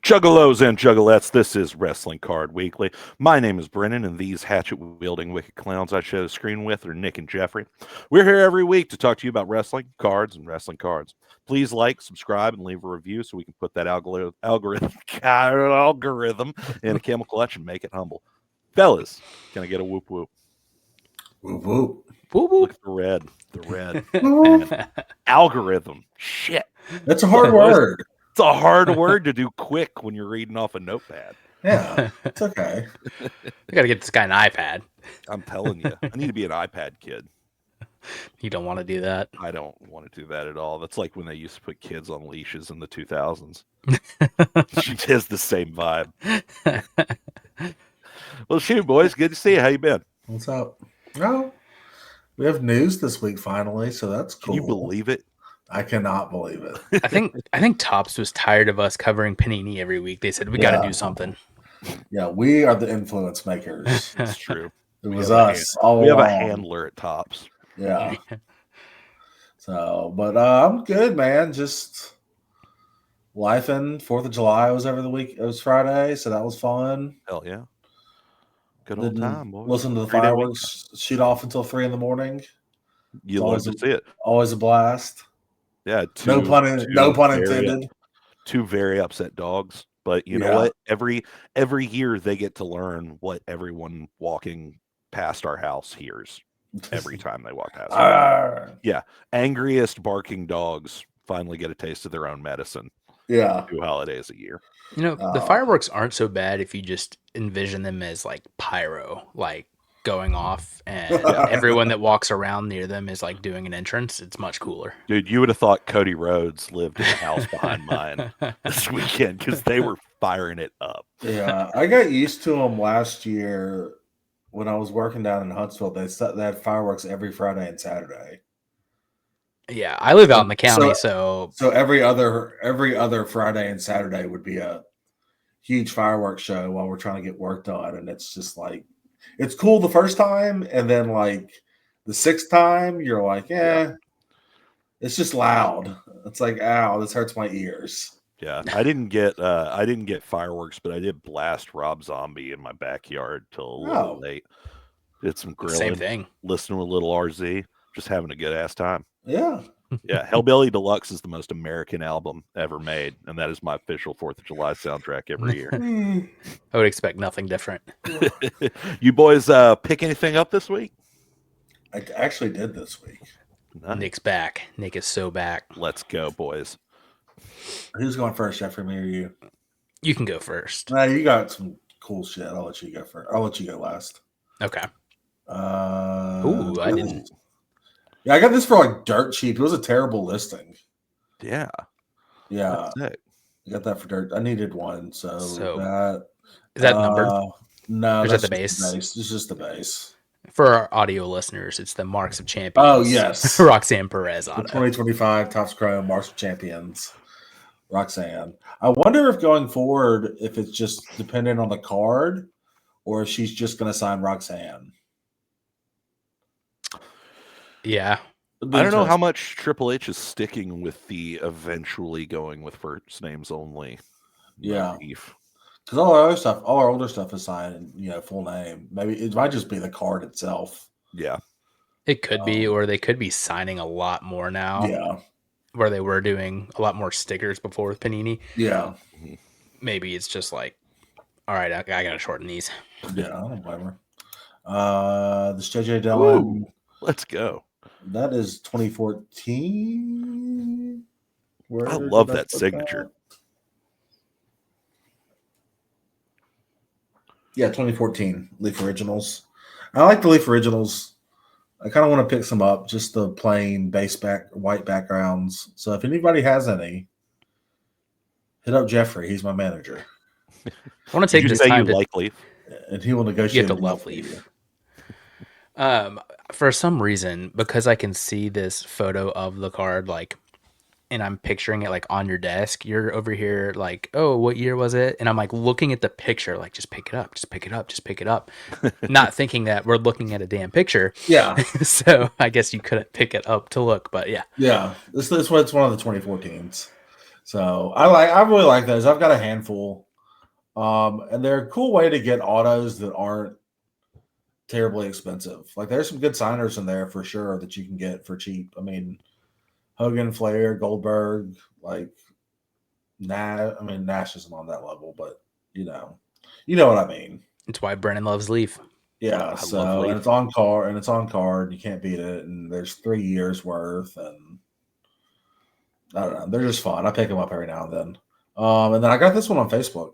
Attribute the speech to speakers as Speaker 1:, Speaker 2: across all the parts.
Speaker 1: Juggalos and juggalettes, this is Wrestling Card Weekly. My name is Brennan, and these hatchet-wielding wicked clowns I share the screen with are Nick and Jeffrey. We're here every week to talk to you about wrestling, cards, and wrestling cards. Please like, subscribe, and leave a review so we can put that algorithm in a camel clutch and make it humble. Fellas, can I get a whoop whoop?
Speaker 2: Whoop whoop.
Speaker 3: Whoop,
Speaker 1: Look
Speaker 3: whoop.
Speaker 1: at the red. Man, algorithm. Shit.
Speaker 2: That's a hard word.
Speaker 1: It's a hard word to do quick when you're reading off a notepad.
Speaker 2: Yeah, it's okay.
Speaker 3: We gotta get this guy an iPad.
Speaker 1: I'm telling you, I need to be an iPad kid.
Speaker 3: You don't want to do that.
Speaker 1: I don't want to do that at all. That's like when they used to put kids on leashes in the 2000s. It has the same vibe. Well, shoot, boys, good to see you. How you been?
Speaker 2: What's up? Oh, we have news this week finally, so that's cool.
Speaker 1: Can you believe it?
Speaker 2: I cannot believe it.
Speaker 3: I think Topps was tired of us covering Panini every week. They said we got to do something.
Speaker 2: Yeah, we are the influence makers.
Speaker 1: It's true.
Speaker 2: It was us all
Speaker 1: We have
Speaker 2: along.
Speaker 1: a handler at Topps.
Speaker 2: Yeah. So, but I'm good, man. Just life and 4th of July was over the week. It was Friday, so that was fun.
Speaker 1: Hell yeah. Good old time, boys.
Speaker 2: Listen to the
Speaker 1: 3-day
Speaker 2: fireworks shoot off until 3 a.m.
Speaker 1: You love to see it.
Speaker 2: Always a blast.
Speaker 1: Yeah.
Speaker 2: No pun intended.
Speaker 1: Two very upset dogs. But you know what? Every year they get to learn what everyone walking past our house hears every time they walk past. Yeah. Angriest barking dogs finally get a taste of their own medicine.
Speaker 2: Yeah.
Speaker 1: 2 holidays a year.
Speaker 3: You know, the fireworks aren't so bad if you just envision them as like pyro, like going off, and everyone that walks around near them is like doing an entrance. It's much cooler.
Speaker 1: Dude, you would have thought Cody Rhodes lived in the house behind mine this weekend because they were firing it up.
Speaker 2: Yeah, I got used to them last year when I was working down in Huntsville. They had fireworks every Friday and Saturday.
Speaker 3: Yeah, I live out in the county, so
Speaker 2: every other Friday and Saturday would be a huge fireworks show while we're trying to get work done, and it's just like it's cool the first time, and then like the 6th time, you're like, it's just loud. It's like, ow, this hurts my ears.
Speaker 1: Yeah, I didn't get fireworks, but I did blast Rob Zombie in my backyard till a little late. Did some grilling,
Speaker 3: same thing.
Speaker 1: Listening to a little RZ, just having a good ass time.
Speaker 2: Yeah.
Speaker 1: Yeah, Hellbilly Deluxe is the most American album ever made, and that is my official 4th of July soundtrack every year.
Speaker 3: I would expect nothing different.
Speaker 1: You boys pick anything up this week?
Speaker 2: I actually did this week.
Speaker 1: Nice.
Speaker 3: Nick's back. Nick is so back.
Speaker 1: Let's go, boys.
Speaker 2: Who's going first, Jeffrey, me or you?
Speaker 3: You can go first.
Speaker 2: Nah, you got some cool shit. I'll let you go first. I'll let you go last.
Speaker 3: Okay.
Speaker 2: I
Speaker 3: didn't.
Speaker 2: Yeah, I got this for like dirt cheap. It was a terrible listing.
Speaker 1: Yeah.
Speaker 2: Yeah. I got that for dirt. I needed one. So that
Speaker 3: is that numbered?
Speaker 2: No,
Speaker 3: or is that the base?
Speaker 2: It's just the base.
Speaker 3: For our audio listeners, it's the Marks of Champions.
Speaker 2: Oh, yes.
Speaker 3: Roxanne Perez auto.
Speaker 2: 2025 Topps Chrome Marks of Champions. Roxanne. I wonder if going forward, if it's just dependent on the card or if she's just going to sign Roxanne.
Speaker 3: Yeah.
Speaker 1: I don't know how much Triple H is sticking with the eventually going with first names only.
Speaker 2: Yeah. Because all our older stuff is signed, full name. Maybe it might just be the card itself.
Speaker 1: Yeah.
Speaker 3: It could be, or they could be signing a lot more now.
Speaker 2: Yeah.
Speaker 3: Where they were doing a lot more stickers before with Panini.
Speaker 2: Yeah.
Speaker 3: Maybe it's just like, all right, I got to shorten these.
Speaker 2: Yeah, I don't blame her. This JJ Dillon.
Speaker 1: Let's go.
Speaker 2: That is 2014.
Speaker 1: I love that signature.
Speaker 2: Yeah, 2014 Leaf Originals. I like the Leaf Originals. I kind of want to pick some up, just the plain white backgrounds. So if anybody has any, hit up Jeffrey. He's my manager.
Speaker 3: I want to take this time to
Speaker 1: like Leaf,
Speaker 2: and he will negotiate.
Speaker 3: You have to love Leaf. For some reason, because I can see this photo of the card, like, and I'm picturing it like on your desk, you're over here like, oh, what year was it? And I'm like looking at the picture, like, just pick it up, just pick it up, just pick it up. Not thinking that we're looking at a damn picture.
Speaker 2: Yeah.
Speaker 3: So I guess you couldn't pick it up to look, but yeah.
Speaker 2: Yeah. This it's one of the 2014s. So I really like those. I've got a handful. And they're a cool way to get autos that aren't terribly expensive. Like there's some good signers in there for sure that you can get for cheap. I mean, Hogan, Flair, Goldberg, like Nash. I mean, Nash isn't on that level, but you know what I mean.
Speaker 3: It's why Brennan loves Leaf.
Speaker 2: Yeah.
Speaker 1: I
Speaker 2: So
Speaker 1: love
Speaker 2: and
Speaker 1: Leaf.
Speaker 2: it's on card, and it's on card. You can't beat it, and there's 3 years worth, and I don't know. They're just fun. I pick them up every now and then. And then I got this one on Facebook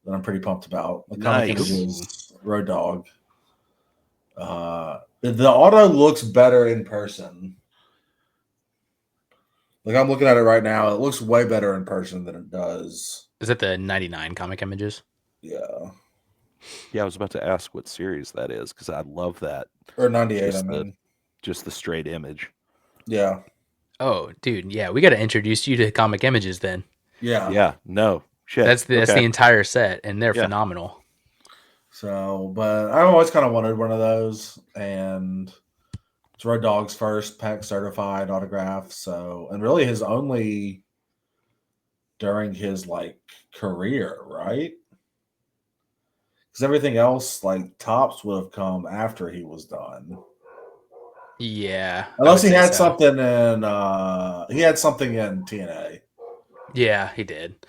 Speaker 2: that I'm pretty pumped about. The Comic
Speaker 1: Nice.
Speaker 2: Images Road Dog. The auto looks better in person. Like I'm looking at it right now, it looks way better in person than it does.
Speaker 3: Is that the 99 Comic Images?
Speaker 2: Yeah.
Speaker 1: Yeah, I was about to ask what series that is because I love that.
Speaker 2: Or 98,
Speaker 1: Just
Speaker 2: I mean.
Speaker 1: Just the straight image.
Speaker 2: Yeah.
Speaker 3: Oh, dude, yeah, we got to introduce you to Comic Images then.
Speaker 2: Yeah.
Speaker 1: Yeah, no. Shit.
Speaker 3: That's the entire set, and they're
Speaker 1: Yeah.
Speaker 3: phenomenal.
Speaker 2: So, but I always kind of wanted one of those, and it's Road Dog's first pack certified autograph. So, and really his only during his like career, right? Because everything else, like Tops, would have come after he was done.
Speaker 3: Yeah.
Speaker 2: Unless he had something in TNA.
Speaker 3: Yeah, he did.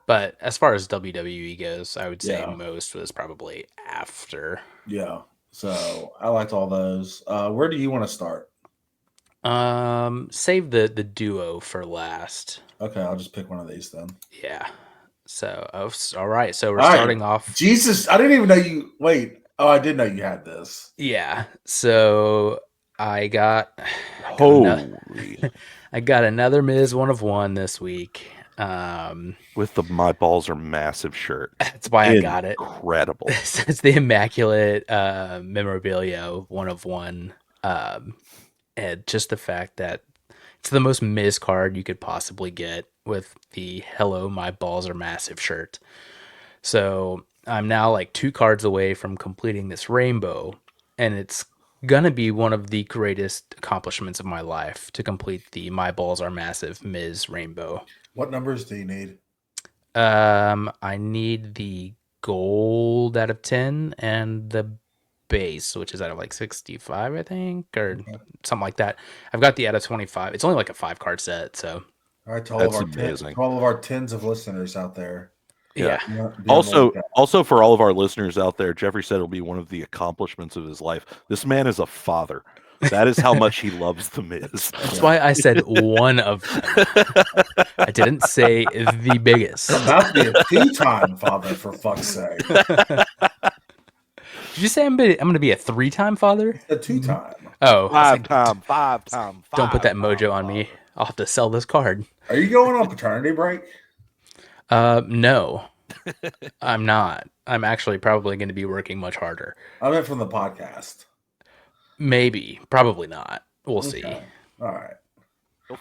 Speaker 3: But as far as WWE goes, I would say most was probably after.
Speaker 2: Yeah. So I liked all those. Where do you want to start?
Speaker 3: Save the duo for last.
Speaker 2: Okay, I'll just pick one of these then.
Speaker 3: Yeah. So, all right. So we're starting off.
Speaker 2: Jesus, I didn't even know you. Wait. Oh, I did know you had this.
Speaker 3: Yeah. So I got another Miz 1-of-1 this week.
Speaker 1: With the My Balls Are Massive shirt.
Speaker 3: That's why I got it.
Speaker 1: Incredible.
Speaker 3: It's the immaculate memorabilia 1-of-1. And just the fact that it's the most Miz card you could possibly get with the Hello, My Balls Are Massive shirt. So I'm now like 2 cards away from completing this rainbow, and it's gonna be one of the greatest accomplishments of my life to complete the My Balls Are Massive Miz rainbow.
Speaker 2: What numbers do you need?
Speaker 3: I need the gold out of 10 and the base, which is out of like 65, I think, or something like that. I've got the out of 25. It's only like a 5-card set, so.
Speaker 2: All right, to
Speaker 1: That's
Speaker 2: all of our tens of listeners out there.
Speaker 3: Yeah.
Speaker 1: Also, for all of our listeners out there, Jeffrey said it'll be one of the accomplishments of his life. This man is a father. That is how much he loves the Miz.
Speaker 3: That's why I said one of them. I didn't say the biggest.
Speaker 2: I'm about to be a 2-time father, for fuck's sake.
Speaker 3: Did you say I'm going to be a 3-time father?
Speaker 2: A 2-time.
Speaker 3: Oh,
Speaker 1: 5-time.
Speaker 3: Don't put that mojo on me. I'll have to sell this card.
Speaker 2: Are you going on paternity break?
Speaker 3: No, I'm not. I'm actually probably going to be working much harder.
Speaker 2: I meant from the podcast.
Speaker 3: Maybe, probably not. We'll see.
Speaker 2: All right.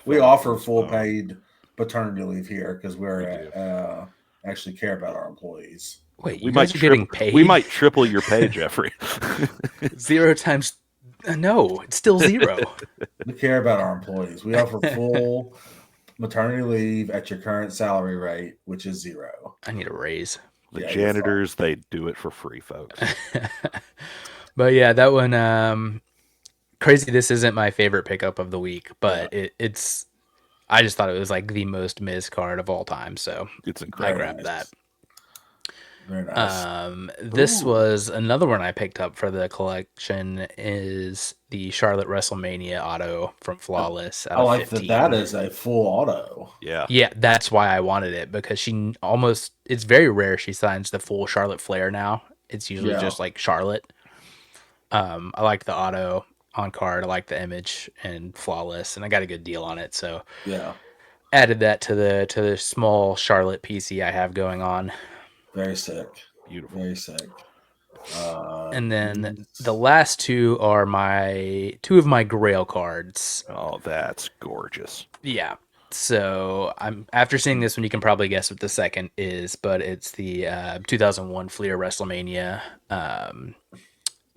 Speaker 2: We offer full paid paternity leave here because we're actually care about our employees.
Speaker 3: Wait, you guys are getting paid?
Speaker 1: We might triple your pay, Jeffrey.
Speaker 3: 0 times... No, it's still 0.
Speaker 2: We care about our employees. We offer full maternity leave at your current salary rate, which is 0.
Speaker 3: I need a raise.
Speaker 1: The janitors, they do it for free, folks.
Speaker 3: But yeah, that one... crazy, this isn't my favorite pickup of the week, but it's... I just thought it was like the most Miz card of all time, so
Speaker 1: it's incredible.
Speaker 3: I grabbed that.
Speaker 2: Very nice.
Speaker 3: This was another one I picked up for the collection is the Charlotte WrestleMania auto from Flawless.
Speaker 2: I like that is a full auto.
Speaker 3: Yeah, that's why I wanted it, because it's very rare she signs the full Charlotte Flair now. It's usually just like Charlotte. I like the auto on card. I like the image and Flawless, and I got a good deal on it. So added that to the small Charlotte PC I have going on.
Speaker 2: Very sick.
Speaker 1: Beautiful.
Speaker 2: Very sick.
Speaker 3: And then the last 2 are 2 of my Grail cards.
Speaker 1: Oh, that's gorgeous.
Speaker 3: Yeah. So after seeing this one, you can probably guess what the second is, but it's the 2001 Fleer WrestleMania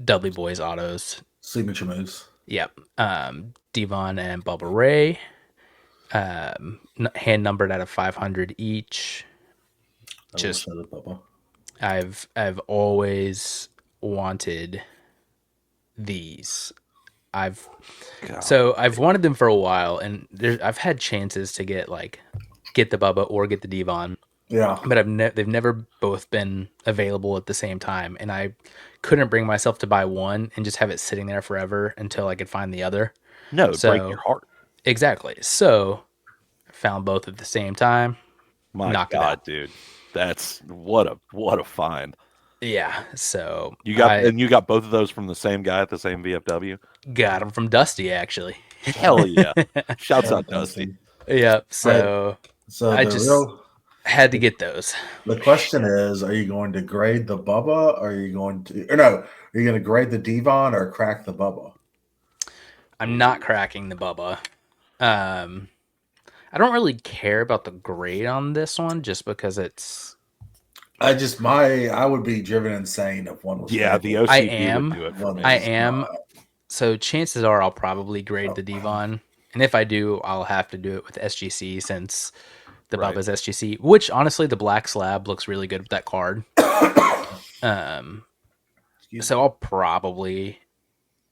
Speaker 3: Dudley Boys autos.
Speaker 2: Signature moves.
Speaker 3: Yep. Devon and Bubba Ray. hand numbered out of 500 each. Just I've always wanted these. I've wanted them for a while, and I've had chances to get the Bubba or get the Devon.
Speaker 2: Yeah,
Speaker 3: but they've never both been available at the same time, and I couldn't bring myself to buy one and just have it sitting there forever until I could find the other.
Speaker 1: No, it'd break your heart.
Speaker 3: Exactly. So I found both at the same time.
Speaker 1: My
Speaker 3: knocked it
Speaker 1: God,
Speaker 3: out.
Speaker 1: dude, that's what a find.
Speaker 3: Yeah. So
Speaker 1: You got both of those from the same guy at the same VFW.
Speaker 3: Got them from Dusty, actually.
Speaker 1: Hell yeah! Shouts out Dusty.
Speaker 3: Yep. So
Speaker 2: so
Speaker 3: I just had to get those.
Speaker 2: The question is: are you going to grade the Bubba? Or are you going to? Or no? Are you going to grade the Devon or crack the Bubba?
Speaker 3: I'm not cracking the Bubba. I don't really care about the grade on this one, just because it's.
Speaker 2: I would be driven insane if one was.
Speaker 1: Yeah, the OCD would do it for me.
Speaker 3: I am. So chances are I'll probably grade the Devon, and if I do, I'll have to do it with SGC since the Bubba's SGC. Which honestly, the black slab looks really good with that card. So I'll probably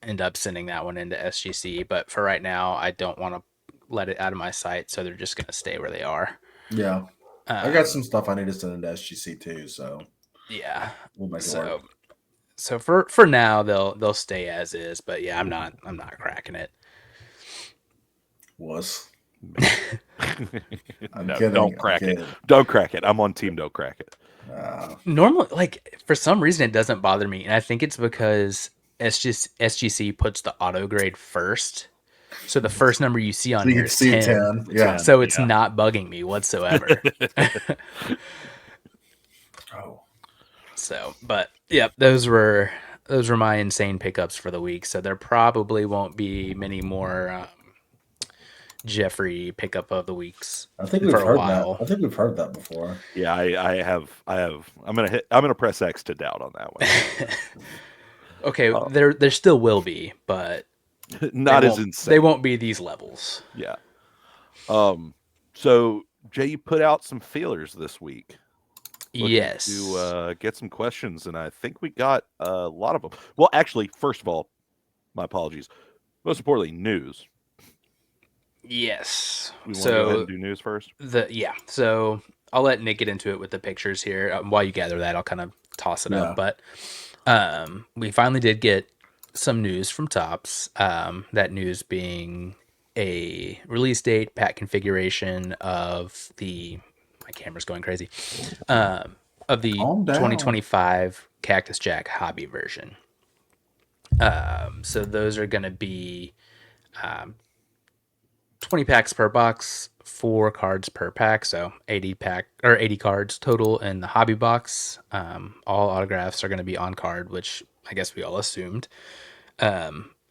Speaker 3: end up sending that one into SGC, but for right now, I don't want to let it out of my sight, so they're just going to stay where they are.
Speaker 2: Yeah. I got some stuff I need to send into SGC too, so
Speaker 3: yeah,
Speaker 2: we'll make it work.
Speaker 3: So for now they'll stay as is, but yeah, I'm not cracking it.
Speaker 2: I'm kidding.
Speaker 1: Don't crack it. Don't crack it. I'm on team don't crack it.
Speaker 3: Normally, for some reason it doesn't bother me, and I think it's because SGC puts the auto grade first. So the first number you see on here is 10.
Speaker 2: Yeah.
Speaker 3: So it's not bugging me whatsoever. So, but yeah, those were my insane pickups for the week. So there probably won't be many more Jeffrey pickup of the weeks.
Speaker 2: I think we've heard that. I think we've heard that before.
Speaker 1: Yeah, I have. I'm gonna press X to doubt on that one.
Speaker 3: Okay, there still will be, but
Speaker 1: not as insane.
Speaker 3: They won't be these levels.
Speaker 1: Yeah. So Jay, you put out some feelers this week.
Speaker 3: Yes.
Speaker 1: To get some questions, and I think we got a lot of them. Well, actually, first of all, my apologies. Most importantly, news.
Speaker 3: Yes.
Speaker 1: We want to go ahead and do news first?
Speaker 3: So I'll let Nick get into it with the pictures here. While you gather that, I'll kind of toss it up. But we finally did get some news from Topps. That news being a release date, pack configuration of the... My camera's going crazy. Of the 2025 Cactus Jack hobby version. So those are going to be 20 packs per box, 4 cards per pack, so 80 cards total in the hobby box. All autographs are going to be on card, which I guess we all assumed.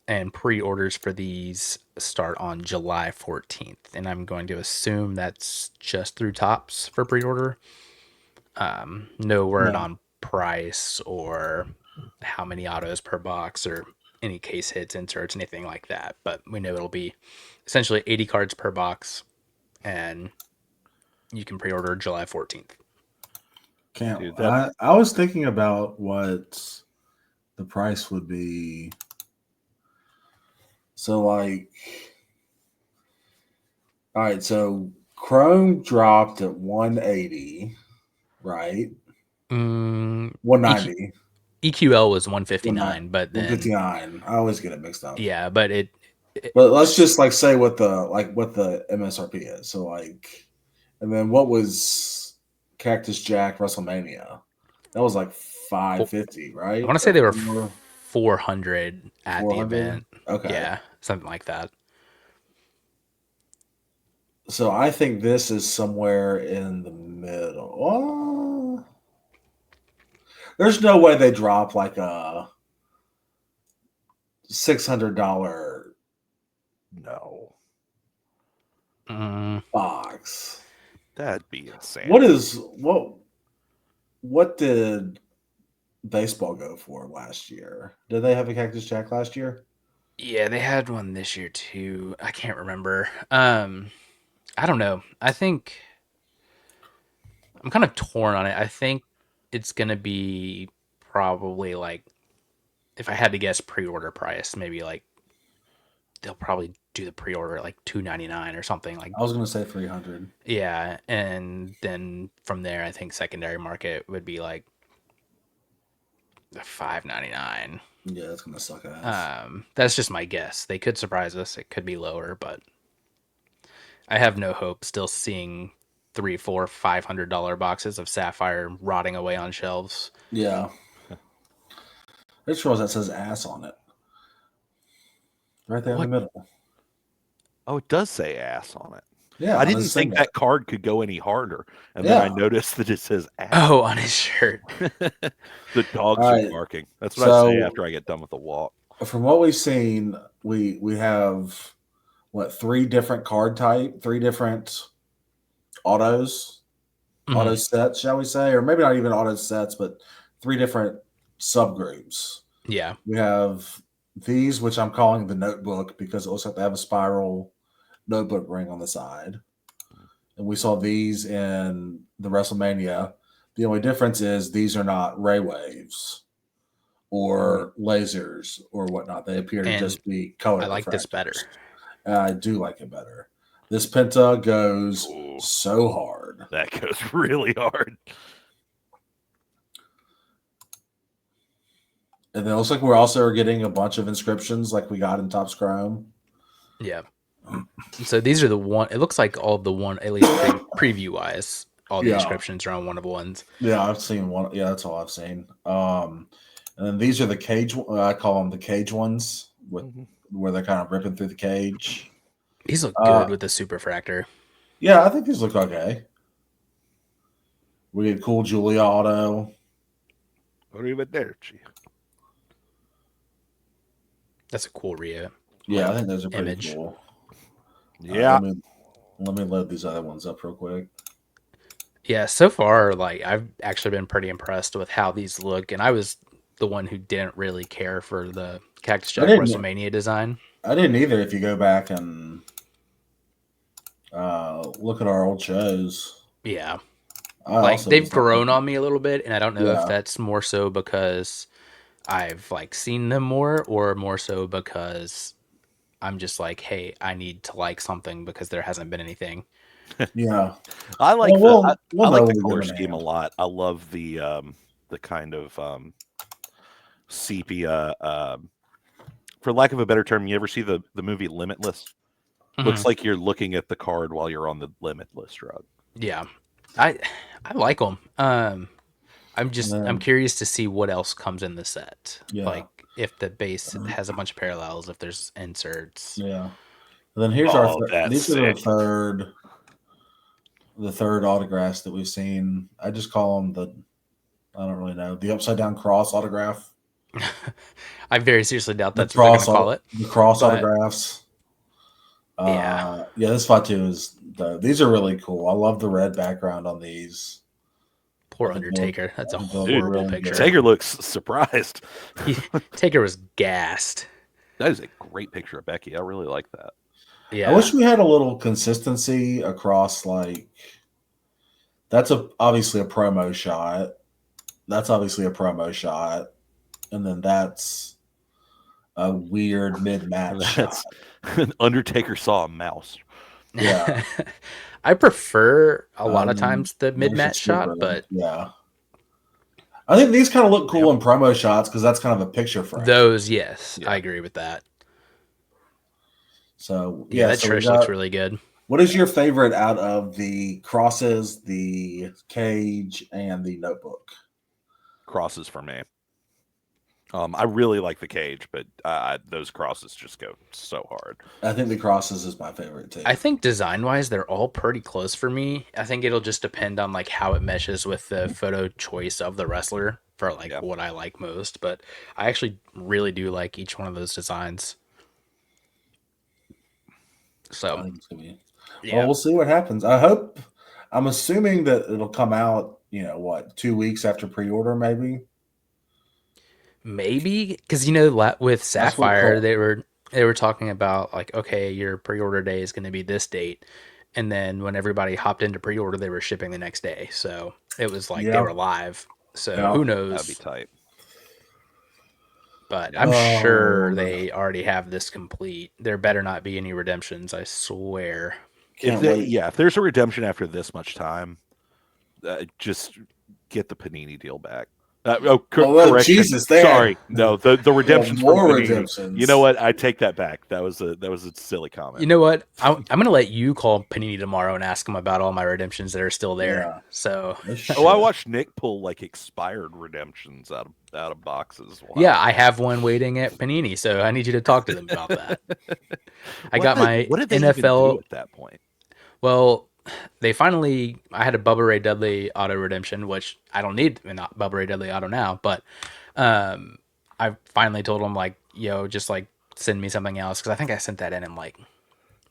Speaker 3: And pre-orders for these start on July 14th, and I'm going to assume that's just through Topps for pre-order. No word on price or how many autos per box or any case hits, inserts, anything like that, but we know it'll be essentially 80 cards per box, and you can pre-order July 14th.
Speaker 2: I was thinking about what the price would be. So, all right, so Chrome dropped at 180, right? 190.
Speaker 3: EQL was 159, but then
Speaker 2: 159. I always get it mixed up.
Speaker 3: Yeah, but
Speaker 2: but let's just say what the MSRP is. So and then what was Cactus Jack WrestleMania? That was like 550, right?
Speaker 3: I want to say they were 400 at 400? The event.
Speaker 2: Okay.
Speaker 3: Yeah, something like that.
Speaker 2: So I think this is somewhere in the middle. Oh, there's no way they drop like a $600 box.
Speaker 1: That'd be insane.
Speaker 2: What did baseball go for last year? Did they have a Cactus Jack last year?
Speaker 3: Yeah, they had one this year too. I can't remember. I don't know. I think I'm kind of torn on it. I think it's gonna be probably like, if I had to guess pre-order price, maybe like they'll probably do the pre-order at like $299 or something like.
Speaker 2: I was gonna say 300.
Speaker 3: Yeah, and then from there, I think secondary market would be like $599.
Speaker 2: Yeah, that's gonna suck ass.
Speaker 3: That's just my guess. They could surprise us. It could be lower, but I have no hope still seeing three, four, $500 boxes of Sapphire rotting away on shelves.
Speaker 2: Yeah. It shows that says ass on it. Right there in the
Speaker 3: What?
Speaker 2: middle.
Speaker 1: Oh, it does say ass on it.
Speaker 2: Yeah.
Speaker 1: I didn't think that card could go any harder, and then I noticed that it says ass.
Speaker 3: Oh, on his shirt.
Speaker 1: The dogs are barking. That's what I say after I get done with the walk.
Speaker 2: From what we've seen, we have three different autos, auto sets, shall we say, or maybe not even auto sets, but three different subgroups.
Speaker 3: Yeah.
Speaker 2: We have these, which I'm calling the notebook because it looks like they have a spiral notebook ring on the side. And we saw these in the WrestleMania. The only difference is these are not ray waves or lasers or whatnot. They appear to just be color.
Speaker 3: I like this better.
Speaker 2: I do like it better. This Penta goes so hard.
Speaker 1: That goes really hard.
Speaker 2: And then it looks like we're also getting a bunch of inscriptions like we got in Topps Chrome.
Speaker 3: Yeah. So these are the one. It looks like all the one, at least preview wise, all the inscriptions are on one of the ones.
Speaker 2: Yeah, I've seen one. Yeah, that's all I've seen. And then these are the cage. I call them the cage ones, where they're kind of ripping through the cage.
Speaker 3: These look good with the superfractor.
Speaker 2: Yeah, I think these look okay. We get cool Julia auto.
Speaker 1: Arrivederci.
Speaker 3: That's a cool Rio.
Speaker 2: Yeah, I think those are pretty cool.
Speaker 1: Yeah.
Speaker 2: Let me load these other ones up real quick.
Speaker 3: Yeah, so far, like, I've actually been pretty impressed with how these look, and I was the one who didn't really care for the Cactus Jack WrestleMania design.
Speaker 2: I didn't either. If you go back and look at our old shows.
Speaker 3: Yeah. Like, they've grown on me a little bit, and I don't know if that's more so because I've, like, seen them more, or more so because I'm just like, hey, I need to like something because there hasn't been anything.
Speaker 2: Yeah,
Speaker 1: I like the color scheme a lot. I love the kind of sepia. For lack of a better term, you ever see the movie Limitless? Looks like you're looking at the card while you're on the Limitless drug.
Speaker 3: Yeah, I like them. I'm curious to see what else comes in the set. Yeah. Like if the base has a bunch of parallels, if there's inserts.
Speaker 2: Yeah. And then here's these are the third autographs that we've seen. I just call them I don't really know, the upside down cross autograph.
Speaker 3: I very seriously doubt that's what they're going to call it.
Speaker 2: The cross autographs. Yeah, this Fatu these are really cool. I love the red background on these.
Speaker 3: Poor Undertaker. That's a horrible picture.
Speaker 1: Taker looks surprised.
Speaker 3: Taker was gassed.
Speaker 1: That is a great picture of Becky. I really like that.
Speaker 2: Yeah. I wish we had a little consistency across, like, that's obviously a promo shot. That's obviously a promo shot. And then that's a weird mid-match shot.
Speaker 1: Undertaker saw a mouse.
Speaker 2: Yeah.
Speaker 3: I prefer a lot of times the mid-match shot, but
Speaker 2: yeah. I think these kind of look cool in promo shots because that's kind of a picture frame.
Speaker 3: Those, yes. Yeah. I agree with that.
Speaker 2: So,
Speaker 3: that Trish looks really good.
Speaker 2: What is your favorite out of the crosses, the cage, and the notebook?
Speaker 1: Crosses for me. I really like the cage, but those crosses just go so hard.
Speaker 2: I think the crosses is my favorite too.
Speaker 3: I think design-wise, they're all pretty close for me. I think it'll just depend on like how it meshes with the photo choice of the wrestler for like what I like most. But I actually really do like each one of those designs. So,
Speaker 2: well, we'll see what happens. I'm assuming that it'll come out, 2 weeks after pre-order, maybe.
Speaker 3: Maybe because with Sapphire they were talking about like, okay, your pre-order day is going to be this date, and then when everybody hopped into pre-order, they were shipping the next day. So it was like they
Speaker 2: Yeah.
Speaker 3: were live. So
Speaker 2: Yeah.
Speaker 3: who
Speaker 1: That'd be
Speaker 3: knows?
Speaker 1: tight.
Speaker 3: But
Speaker 1: Yeah.
Speaker 3: I'm
Speaker 2: Oh,
Speaker 3: sure they already have this complete. There better not be any redemptions, I swear.
Speaker 1: If
Speaker 2: can't
Speaker 1: they,
Speaker 2: wait.
Speaker 1: yeah, if there's a redemption after this much time, just get the Panini deal back. Correction.
Speaker 2: Jesus, they had
Speaker 1: Sorry, no, the
Speaker 2: well,
Speaker 1: redemptions from
Speaker 2: more
Speaker 1: Panini. You know
Speaker 2: redemptions.
Speaker 1: what? I take that back. That was a silly
Speaker 3: You
Speaker 1: comment.
Speaker 3: know what? I'm gonna let you call Panini tomorrow and ask them about all my redemptions that are still there.
Speaker 2: Yeah.
Speaker 3: So
Speaker 2: This
Speaker 1: Oh, I
Speaker 2: shit.
Speaker 1: watched Nick pull like expired redemptions out of boxes a while
Speaker 3: yeah, I
Speaker 1: ago.
Speaker 3: have one waiting at Panini. So I need you to talk to them about that. I got
Speaker 1: What
Speaker 3: my
Speaker 1: what did they even do
Speaker 3: NFL.
Speaker 1: at that point?
Speaker 3: Well, they finally. I had a Bubba Ray Dudley auto redemption, which I don't need a Bubba Ray Dudley auto now, but um, I finally told them like, yo, just like send me something else because I think I sent that in like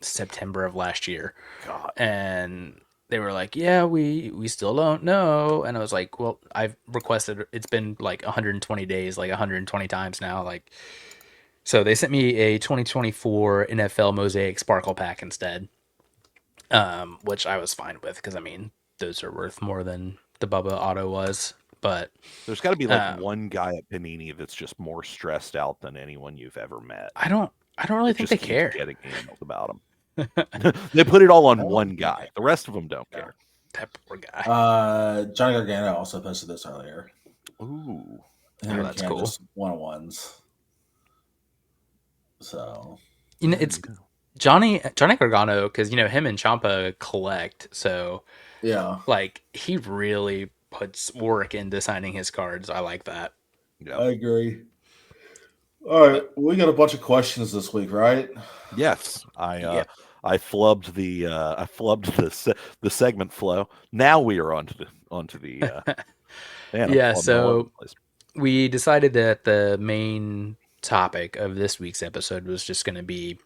Speaker 3: September of last year,
Speaker 1: God,
Speaker 3: and they were like, yeah, we still don't know, and I was like, well, I've requested. It's been like 120 days, like 120 times now, like. So they sent me a 2024 NFL Mosaic Sparkle Pack instead, which I was fine with because I mean those are worth more than the Bubba Auto was. But
Speaker 1: there's got to be like
Speaker 3: um,
Speaker 1: one guy at Panini that's just more stressed out than anyone you've ever met.
Speaker 3: I don't really
Speaker 1: That
Speaker 3: think they
Speaker 1: just keeps
Speaker 3: care.
Speaker 1: getting emails about him. They put it all on
Speaker 2: Oh,
Speaker 1: one guy. The rest of them don't
Speaker 2: yeah.
Speaker 1: care.
Speaker 3: That poor guy.
Speaker 2: Johnny Gargano also posted this earlier.
Speaker 1: Ooh,
Speaker 2: Him
Speaker 3: Oh,
Speaker 2: and
Speaker 3: that's
Speaker 2: Cam
Speaker 3: cool.
Speaker 2: just one-on-ones. So
Speaker 3: You know, it's Johnny Gargano because you know him and Champa collect, so
Speaker 2: yeah.
Speaker 3: like he really puts work into signing his cards. I like that.
Speaker 1: yeah.
Speaker 2: I agree. All right,
Speaker 3: But
Speaker 2: we got a bunch of questions this week, right?
Speaker 1: Yes,
Speaker 3: yeah,
Speaker 1: I flubbed the segment flow. Now we are onto the man. I'm
Speaker 3: yeah.
Speaker 1: flubbing all over the
Speaker 3: So
Speaker 1: place.
Speaker 3: we decided that the main topic of this week's episode was just going to be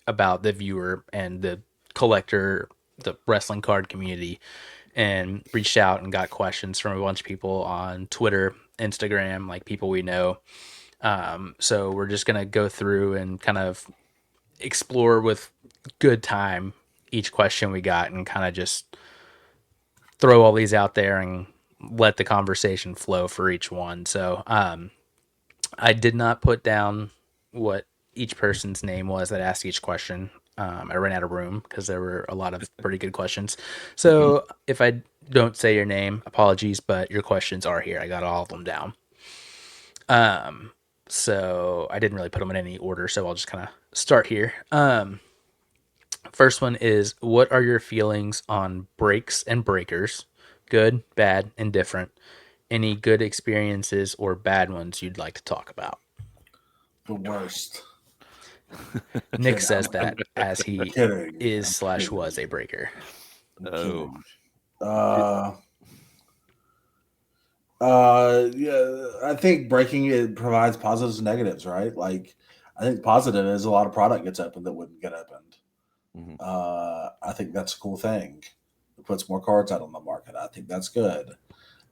Speaker 3: about the viewer and the collector, the wrestling card community, and reached out and got questions from a bunch of people on Twitter, Instagram, like people we know. So we're just gonna go through and kind of explore with good time each question we got and kind of just throw all these out there and let the conversation flow for each one. So I did not put down what each person's name was that asked each question. I ran out of room because there were a lot of pretty good questions. So if I don't say your name, apologies, but your questions are here. I got all of them down. So I didn't really put them in any order, so I'll just kind of start here. First one is, what are your feelings on breaks and breakers? Good, bad, indifferent. Any good experiences or bad ones you'd like to talk about?
Speaker 2: The worst.
Speaker 3: Nick
Speaker 2: Kidding.
Speaker 3: says that as
Speaker 2: I'm
Speaker 3: he
Speaker 2: kidding.
Speaker 3: is
Speaker 2: I'm
Speaker 3: slash
Speaker 2: kidding.
Speaker 3: was a breaker.
Speaker 2: I'm
Speaker 1: Oh,
Speaker 2: kidding.
Speaker 1: it,
Speaker 2: Yeah, I think breaking it provides positives and negatives, right? Like, I think positive is a lot of product gets opened that wouldn't get opened.
Speaker 1: mhm.
Speaker 2: I think that's a cool thing. It puts more cards out on the market. I think that's good.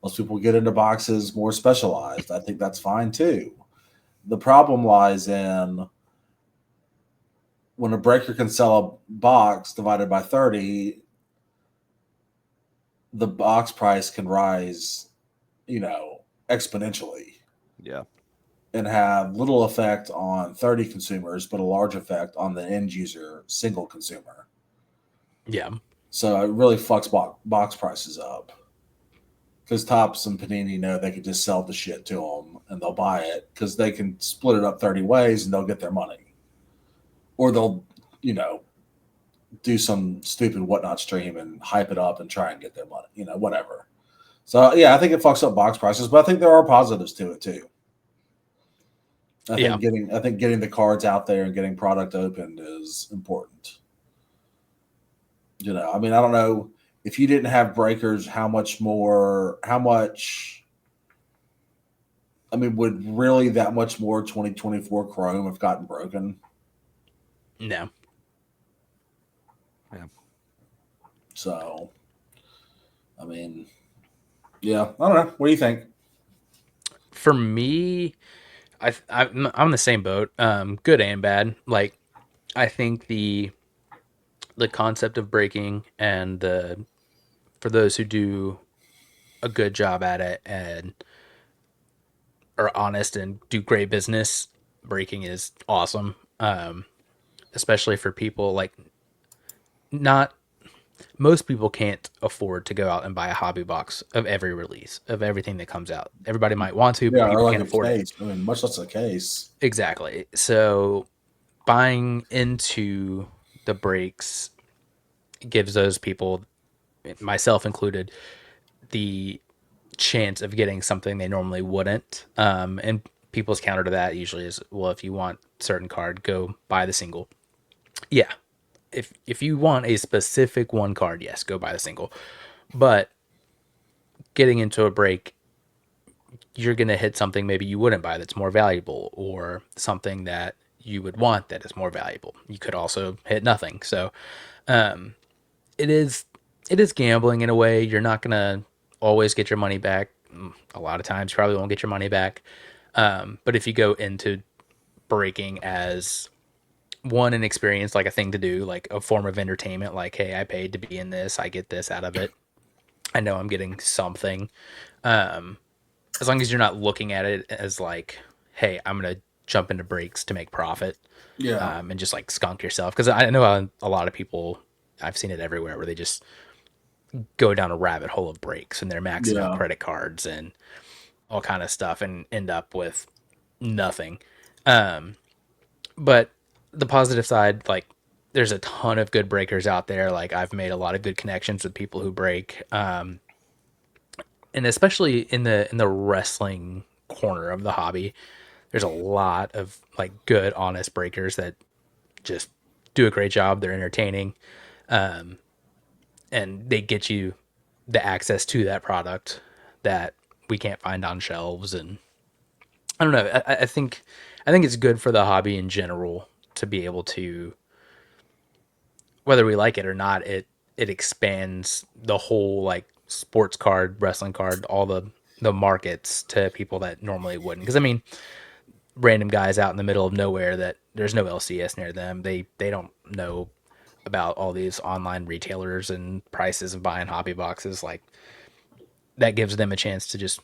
Speaker 2: Most people get into boxes more specialized. I think that's fine too. The problem lies in when a breaker can sell a box divided by 30, the box price can rise, exponentially
Speaker 1: Yeah,
Speaker 2: and have little effect on 30 consumers, but a large effect on the end user single consumer.
Speaker 3: Yeah.
Speaker 2: So it really fucks box prices up because Tops and Panini know they could just sell the shit to them and they'll buy it because they can split it up 30 ways and they'll get their money. Or they'll, do some stupid whatnot stream and hype it up and try and get their money, whatever. So yeah, I think it fucks up box prices, but I think there are positives to it too.
Speaker 3: Yeah.
Speaker 2: I think getting the cards out there and getting product opened is important. I mean, I don't know if you didn't have breakers, I mean, would really that much more 2024 Chrome have gotten broken?
Speaker 3: No.
Speaker 1: yeah.
Speaker 2: So, I mean, yeah, I don't know. What do you think?
Speaker 3: For me, I'm on the same boat. Good and bad. Like, I think the the concept of breaking, and the for those who do a good job at it and are honest and do great business, breaking is awesome. Especially for people like not most people can't afford to go out and buy a hobby box of every release of everything that comes out. Everybody might want to, but
Speaker 2: Yeah, or
Speaker 3: people
Speaker 2: like
Speaker 3: can't
Speaker 2: a
Speaker 3: afford it.
Speaker 2: case. I mean, much less a case.
Speaker 3: Exactly. So buying into the breaks gives those people, myself included, the chance of getting something they normally wouldn't. And people's counter to that usually is, well, if you want certain card, go buy the single. Yeah. If you want a specific one card, yes, go buy the single. But getting into a break, you're going to hit something maybe you wouldn't buy that's more valuable, or something that you would want that is more valuable. You could also hit nothing. So it is it is gambling in a way. You're not going to always get your money back. A lot of times you probably won't get your money back. But if you go into breaking as one, an experience, like a thing to do, like a form of entertainment, like, hey, I paid to be in this, I get this out of it, I know I'm getting something. As long as you're not looking at it as like, hey, I'm gonna jump into breaks to make profit,
Speaker 2: Yeah,
Speaker 3: and just like skunk yourself. Because I know a lot of people, I've seen it everywhere, where they just go down a rabbit hole of breaks and they're maxing out
Speaker 2: yeah,
Speaker 3: credit cards and all kind of stuff and end up with nothing. Um, but the positive side, like, there's a ton of good breakers out there. Like, I've made a lot of good connections with people who break, and especially in the wrestling corner of the hobby, there's a lot of like good, honest breakers that just do a great job. They're entertaining, and they get you the access to that product that we can't find on shelves. And I don't know. I think it's good for the hobby in general to be able to, whether we like it or not, it expands the whole like sports card, wrestling card, all the markets to people that normally wouldn't. Because I mean, random guys out in the middle of nowhere that there's no LCS near them, they don't know about all these online retailers and prices of buying hobby boxes. Like, that gives them a chance to just,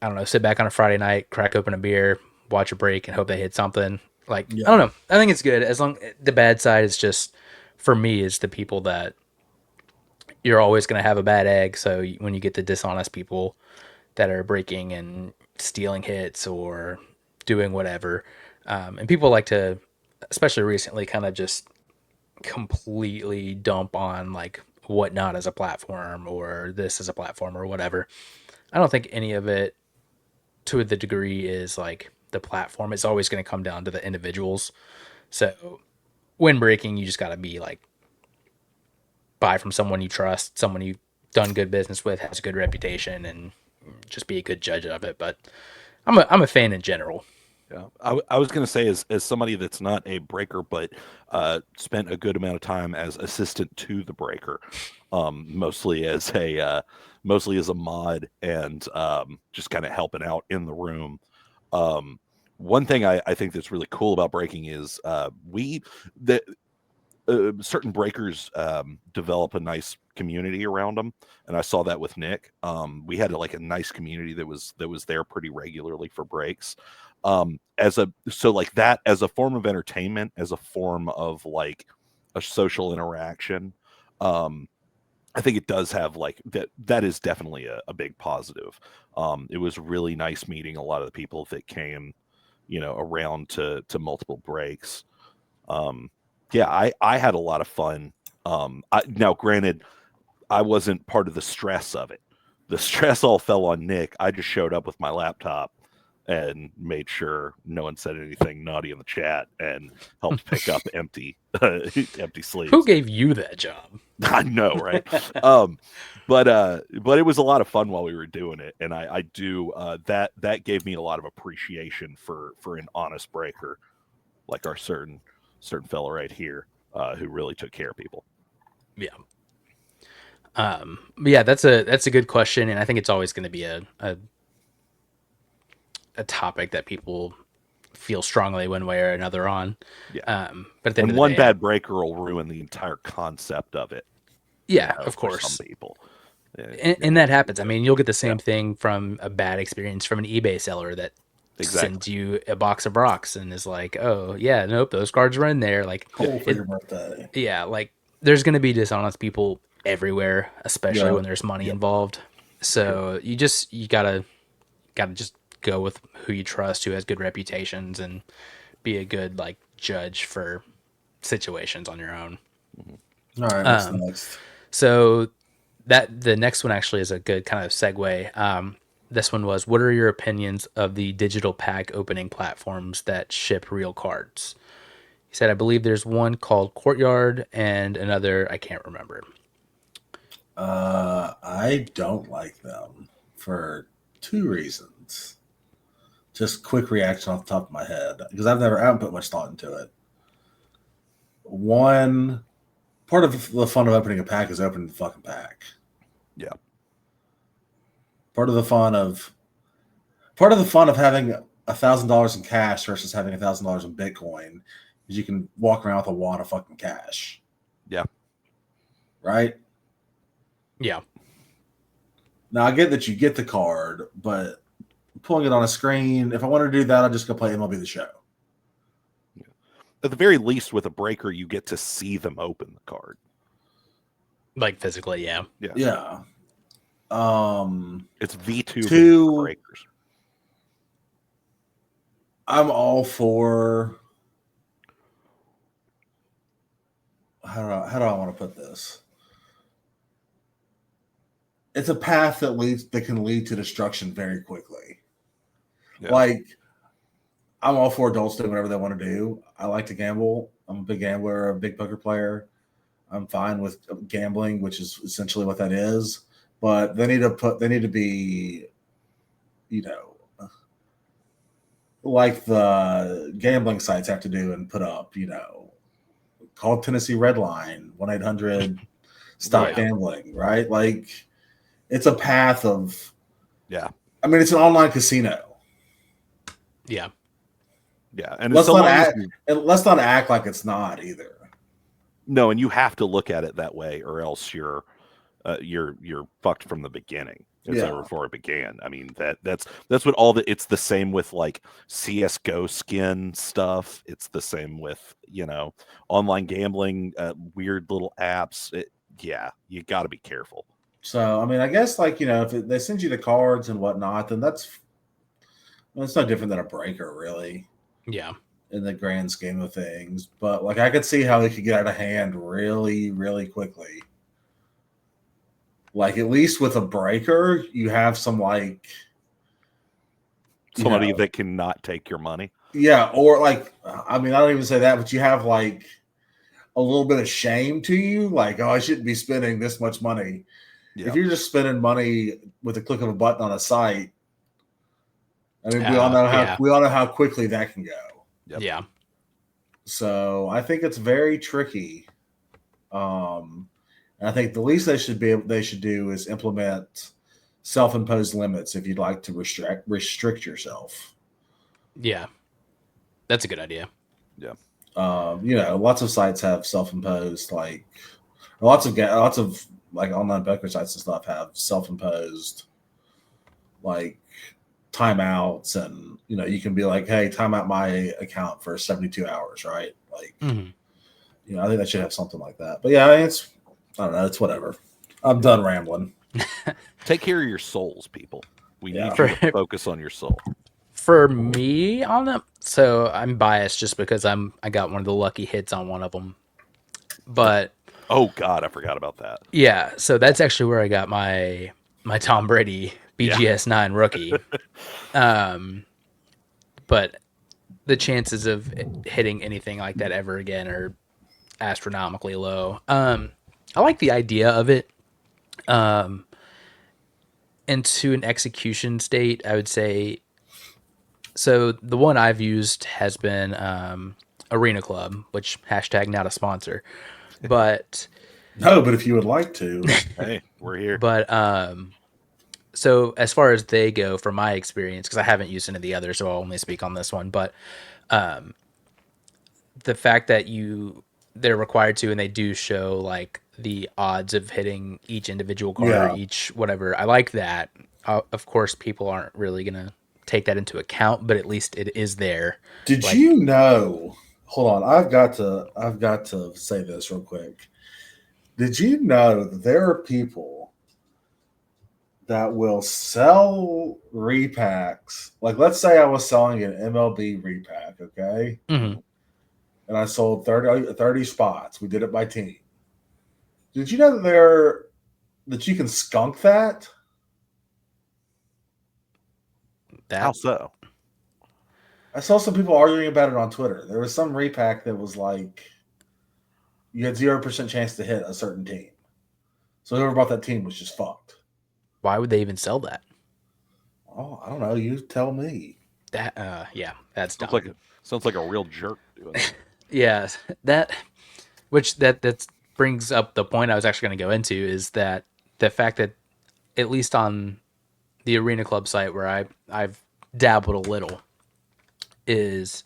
Speaker 3: I don't know, sit back on a Friday night, crack open a beer, watch a break, and hope they hit something. Like, I don't
Speaker 2: yeah,
Speaker 3: know. I think it's good. As long the bad side is just, for me, is the people that you're always going to have a bad egg. So when you get the dishonest people that are breaking and stealing hits or doing whatever, and people like to, especially recently, kind of just completely dump on like whatnot as a platform or this as a platform or whatever. I don't think any of it, to the degree, is like the platform. It's always going to come down to the individuals. So when breaking, you just got to be like, buy from someone you trust, someone you've done good business with, has a good reputation, and just be a good judge of it. But I'm a fan in general.
Speaker 1: Yeah, I was going to say, as somebody that's not a breaker, but spent a good amount of time as assistant to the breaker, mostly as mostly as a mod, and just kind of helping out in the room. Um, One thing I think that's really cool about breaking is we that certain breakers develop a nice community around them, and I saw that with Nick. We had like a nice community that was there pretty regularly for breaks. As a so like that as a form of entertainment, as a form of like a social interaction. Um, I think it does have like that. That is definitely a big positive. It was really nice meeting a lot of the people that came, around to multiple breaks. Um, yeah, I had a lot of fun. Now, granted, I wasn't part of the stress of it. The stress all fell on Nick. I just showed up with my laptop and made sure no one said anything naughty in the chat and helped pick up empty empty
Speaker 3: Who
Speaker 1: sleeves.
Speaker 3: gave you that job?
Speaker 1: I know, right? um, but it was a lot of fun while we were doing it, and I do that gave me a lot of appreciation for an honest breaker like our certain fellow right here who really took care of people.
Speaker 3: Yeah. But yeah, that's a good question, and I think it's always going to be a topic that people feel strongly one way or another on.
Speaker 1: Yeah.
Speaker 3: But at the end
Speaker 1: And
Speaker 3: of the
Speaker 1: one
Speaker 3: day,
Speaker 1: bad breaker will ruin the entire concept of it.
Speaker 3: yeah, of
Speaker 1: For some
Speaker 3: course.
Speaker 1: people.
Speaker 3: And that happens. I mean, you'll get the same
Speaker 1: Yeah.
Speaker 3: thing from a bad experience from an eBay seller that sends
Speaker 1: Exactly.
Speaker 3: you a box of rocks and is like, "Oh, yeah, nope, those cards were in there." Like,
Speaker 2: Cool for your birthday.
Speaker 3: yeah, like there's going to be dishonest people everywhere, especially
Speaker 2: Yeah.
Speaker 3: when there's money
Speaker 2: Yep.
Speaker 3: involved. So you gotta just go with who you trust, who has good reputations, and be a good like judge for situations on your own.
Speaker 2: All right, what's next?
Speaker 3: So that the next one actually is a good kind of segue. This one was, what are your opinions of the digital pack opening platforms that ship real cards? He said, I believe there's one called Courtyard and another I can't remember.
Speaker 2: I don't like them for two reasons. Just quick reaction off the top of my head because I haven't put much thought into it. One part of the fun of opening a pack is opening the fucking pack.
Speaker 1: Yeah.
Speaker 2: Part of the fun of having $1,000 in cash versus having $1,000 in Bitcoin is you can walk around with a wad of fucking cash.
Speaker 1: Yeah.
Speaker 2: Right?
Speaker 3: Yeah.
Speaker 2: Now I get that you get the card, but pulling it on a screen, if I want to do that, I'll just go play MLB The Show.
Speaker 1: Yeah. At the very least, with a breaker, you get to see them open the card.
Speaker 3: Like physically, yeah.
Speaker 2: Yeah.
Speaker 1: It's V2 breakers.
Speaker 2: I'm all for. How do I want to put this? It's a path that can lead to destruction very quickly. Yeah. Like, I'm all for adults doing whatever they want to do. I like to gamble. I'm a big gambler, a big poker player. I'm fine with gambling, which is essentially what that is. But they need to be, like the gambling sites have to do and put up, call Tennessee Red Line, 1-800 stop gambling, right? Like, it's a path of, I mean, it's an online casino.
Speaker 3: Yeah.
Speaker 1: Yeah. And
Speaker 2: let's not act like it's not either.
Speaker 1: No, and you have to look at it that way, or else you're fucked from the beginning. Before it began. I mean, that's what it's the same with like CS:GO skin stuff. It's the same with online gambling, weird little apps. You got to be careful.
Speaker 2: So I mean, I guess like if they send you the cards and whatnot, then it's no different than a breaker, really.
Speaker 3: Yeah.
Speaker 2: In the grand scheme of things, but like I could see how it could get out of hand really, really quickly. Like, at least with a breaker, you have some like
Speaker 1: somebody that cannot take your money.
Speaker 2: Yeah, or like, I mean, I don't even say that, but you have like a little bit of shame to you, like, oh, I shouldn't be spending this much money. Yeah. If you're just spending money with a click of a button on a site, I mean, we all know how quickly that can go.
Speaker 3: Yep. Yeah.
Speaker 2: So I think it's very tricky. And I think the least they should do is implement self-imposed limits if you'd like to restrict yourself.
Speaker 3: Yeah, that's a good idea.
Speaker 1: Yeah.
Speaker 2: Lots of sites have self-imposed, like lots of like online poker sites and stuff have self-imposed like timeouts, and you can be like, hey, time out my account for 72 hours, right? Like, I think that should have something like that. But yeah, I don't know. It's whatever. I'm done rambling.
Speaker 1: Take care of your souls, people. We need you to focus on your soul.
Speaker 3: For me, on them, so I'm biased just because I got one of the lucky hits on one of them. But
Speaker 1: oh god, I forgot about that.
Speaker 3: Yeah, so that's actually where I got my Tom Brady BGS 9 rookie. But the chances of hitting anything like that ever again are astronomically low. I like the idea of it. Into an execution state, I would say. So the one I've used has been Arena Club, which # not a sponsor, but
Speaker 2: no. But if you would like to,
Speaker 1: hey, we're here.
Speaker 3: But so as far as they go, from my experience, because I haven't used any of the others, so I'll only speak on this one. But um, the fact that they're required to, and they do show like the odds of hitting each individual card or
Speaker 2: Yeah.
Speaker 3: each whatever. I like that. Of course, people aren't really gonna take that into account, but at least it is there.
Speaker 2: Did
Speaker 3: Like,
Speaker 2: you know? Hold on, I've got to say this real quick. Did you know that there are people that will sell repacks? Like, let's say I was selling an MLB repack, okay?
Speaker 3: mhm.
Speaker 2: And I sold 30 spots. We did it by team. Did you know that you can skunk that?
Speaker 1: How
Speaker 3: That
Speaker 1: so?
Speaker 2: I saw some people arguing about it on Twitter. There was some repack that was like you had 0% chance to hit a certain team. So whoever bought that team was just fucked.
Speaker 3: why would they even sell that?
Speaker 2: Oh, I don't know. You tell me.
Speaker 3: That yeah, that's
Speaker 1: Sounds
Speaker 3: dumb.
Speaker 1: like sounds like a real jerk doing that.
Speaker 3: Yeah, that which that brings up the point I was actually going to go into is that the fact that at least on the Arena Club site where I've dabbled a little is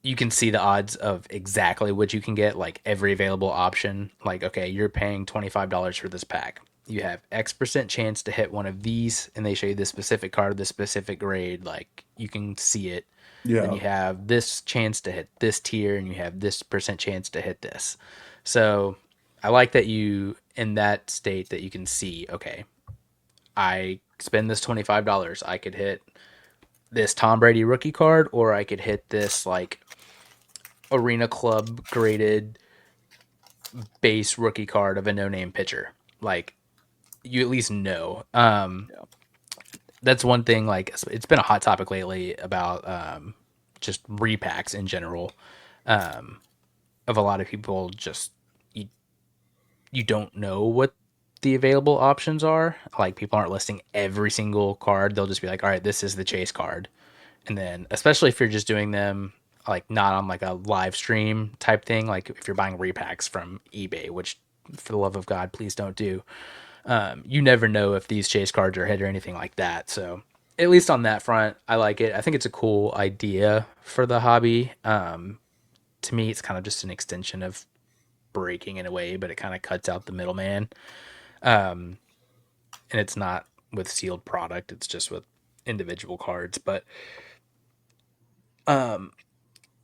Speaker 3: you can see the odds of exactly what you can get, like every available option. Like, okay, you're paying $25 for this pack. You have X% chance to hit one of these, and they show you the specific card, the specific grade. Like, you can see it. Then
Speaker 2: Yeah.
Speaker 3: you have this chance to hit this tier, and you have this percent chance to hit this. So I like that you, in that state, that you can see, okay, I spend this $25. I could hit this Tom Brady rookie card, or I could hit this, like, Arena Club graded base rookie card of a no name pitcher. Like, you at least know.
Speaker 1: Yeah.
Speaker 3: That's one thing. Like, it's been a hot topic lately about just repacks in general. Of a lot of people, just you you don't know what the available options are. Like, people aren't listing every single card. They'll just be like, all right, this is the chase card. And then, especially if you're just doing them like not on like a live stream type thing, like if you're buying repacks from eBay, which for the love of God, please don't do. You never know if these chase cards are hit or anything like that. So at least on that front, I like it. I think it's a cool idea for the hobby. To me, it's kind of just an extension of breaking in a way, but it kind of cuts out the middleman. And it's not with sealed product; it's just with individual cards. But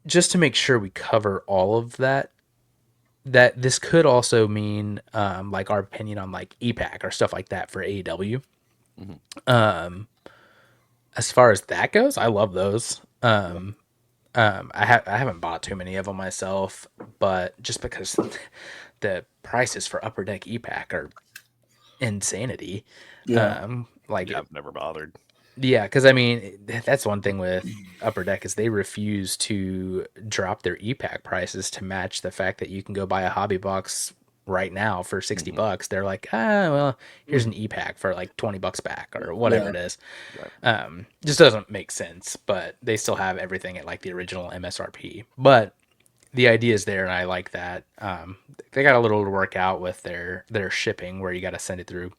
Speaker 3: just to make sure we cover all of that, that this could also mean like our opinion on like EPAC or stuff like that for AEW.
Speaker 1: Mhm.
Speaker 3: As far as that goes, I love those. I haven't bought too many of them myself, but just because the prices for Upper Deck EPAC are insanity.
Speaker 2: Yeah.
Speaker 3: Like
Speaker 1: Yeah, I've never bothered.
Speaker 3: yeah, because I mean that's one thing with Upper Deck is they refuse to drop their EPAC prices to match the fact that you can go buy a hobby box right now for 60
Speaker 1: Mhm.
Speaker 3: bucks. They're like, well, here's an EPAC for like 20 bucks back or whatever
Speaker 2: Yeah.
Speaker 3: it is.
Speaker 1: Right.
Speaker 3: Just doesn't make sense, but they still have everything at like the original MSRP. But the idea is there, and I like that. They got a little to work out with their shipping, where you got to send it through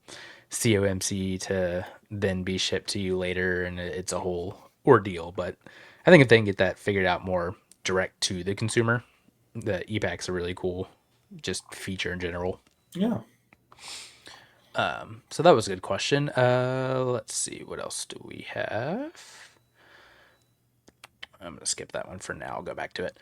Speaker 3: COMC to then be shipped to you later, and it's a whole ordeal. But I think if they can get that figured out more direct to the consumer, the EPAC's a really cool just feature in general.
Speaker 2: Yeah.
Speaker 3: So that was a good question. Let's see, what else do we have? I'm gonna skip that one for now. I'll go back to it.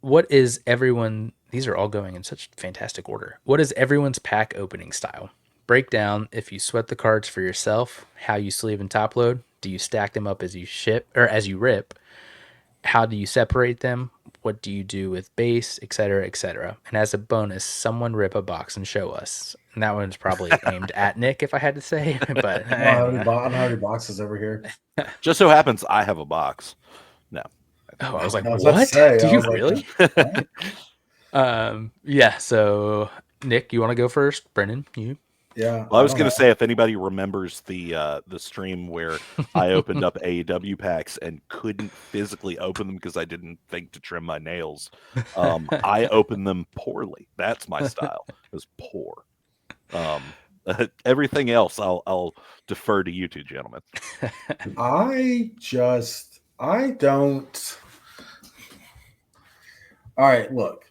Speaker 3: What is everyone? These are all going in such fantastic order. What is everyone's pack opening style? Break down if you sweat the cards for yourself, how you sleeve and top load. Do you stack them up as you ship or as you rip? How do you separate them? What do you do with base, etc., etc.? And as a bonus, someone rip a box and show us. And that one's probably aimed at Nick, if I had to say. But
Speaker 2: I don't have any boxes over here.
Speaker 1: Just so happens I have a box. No.
Speaker 3: oh, I was like,
Speaker 2: I was about to
Speaker 3: what?
Speaker 2: say,
Speaker 3: Do
Speaker 2: I
Speaker 3: you
Speaker 2: was like,
Speaker 3: really? Yeah. So Nick, you want to go first? Brennan, you?
Speaker 2: yeah,
Speaker 1: Well, I
Speaker 2: I
Speaker 1: was
Speaker 2: don't
Speaker 1: going
Speaker 2: know.
Speaker 1: to say if anybody remembers the stream where I opened up AEW packs and couldn't physically open them because I didn't think to trim my nails, I opened them poorly. That's my style. It was poor. Everything else, I'll defer to you two gentlemen.
Speaker 2: I don't. All right, look.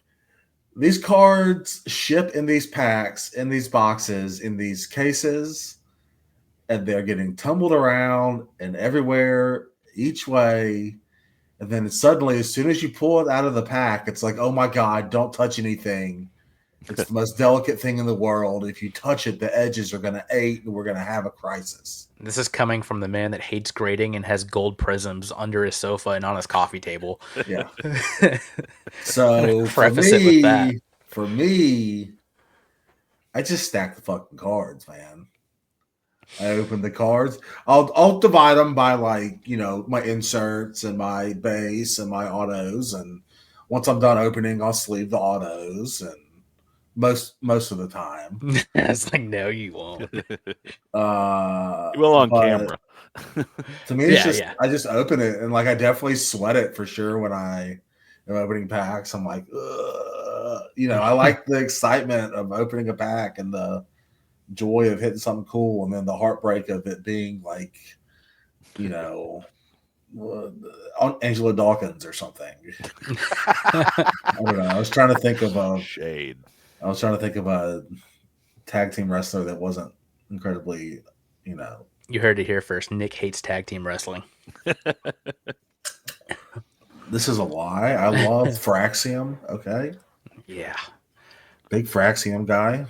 Speaker 2: These cards ship in these packs, in these boxes, in these cases, and they're getting tumbled around and everywhere, each way. And then suddenly, as soon as you pull it out of the pack, it's like, oh my God, don't touch anything. It's the most delicate thing in the world. If you touch it, the edges are going to ache and we're going to have a crisis.
Speaker 3: This is coming from the man that hates grading and has gold prisms under his sofa and on his coffee table.
Speaker 2: Yeah. So
Speaker 3: preface it with that.
Speaker 2: For me, I just stack the fucking cards, man. I open the cards. I'll divide them by my inserts and my base and my autos. And once I'm done opening, I'll sleeve the autos and most of the time.
Speaker 3: It's like, no, you won't.
Speaker 1: You will on camera.
Speaker 2: To me, it's I just open it and I definitely sweat it for sure when I am opening packs. I'm like, I like the excitement of opening a pack and the joy of hitting something cool, and then the heartbreak of it being Angela Dawkins or something. I don't know. I was trying to think of a
Speaker 1: shade.
Speaker 2: I was trying to think of a tag team wrestler that wasn't incredibly,
Speaker 3: You heard it here first. Nick hates tag team wrestling.
Speaker 2: This is a lie. I love Fraxium. Okay.
Speaker 3: Yeah.
Speaker 2: Big Fraxium guy.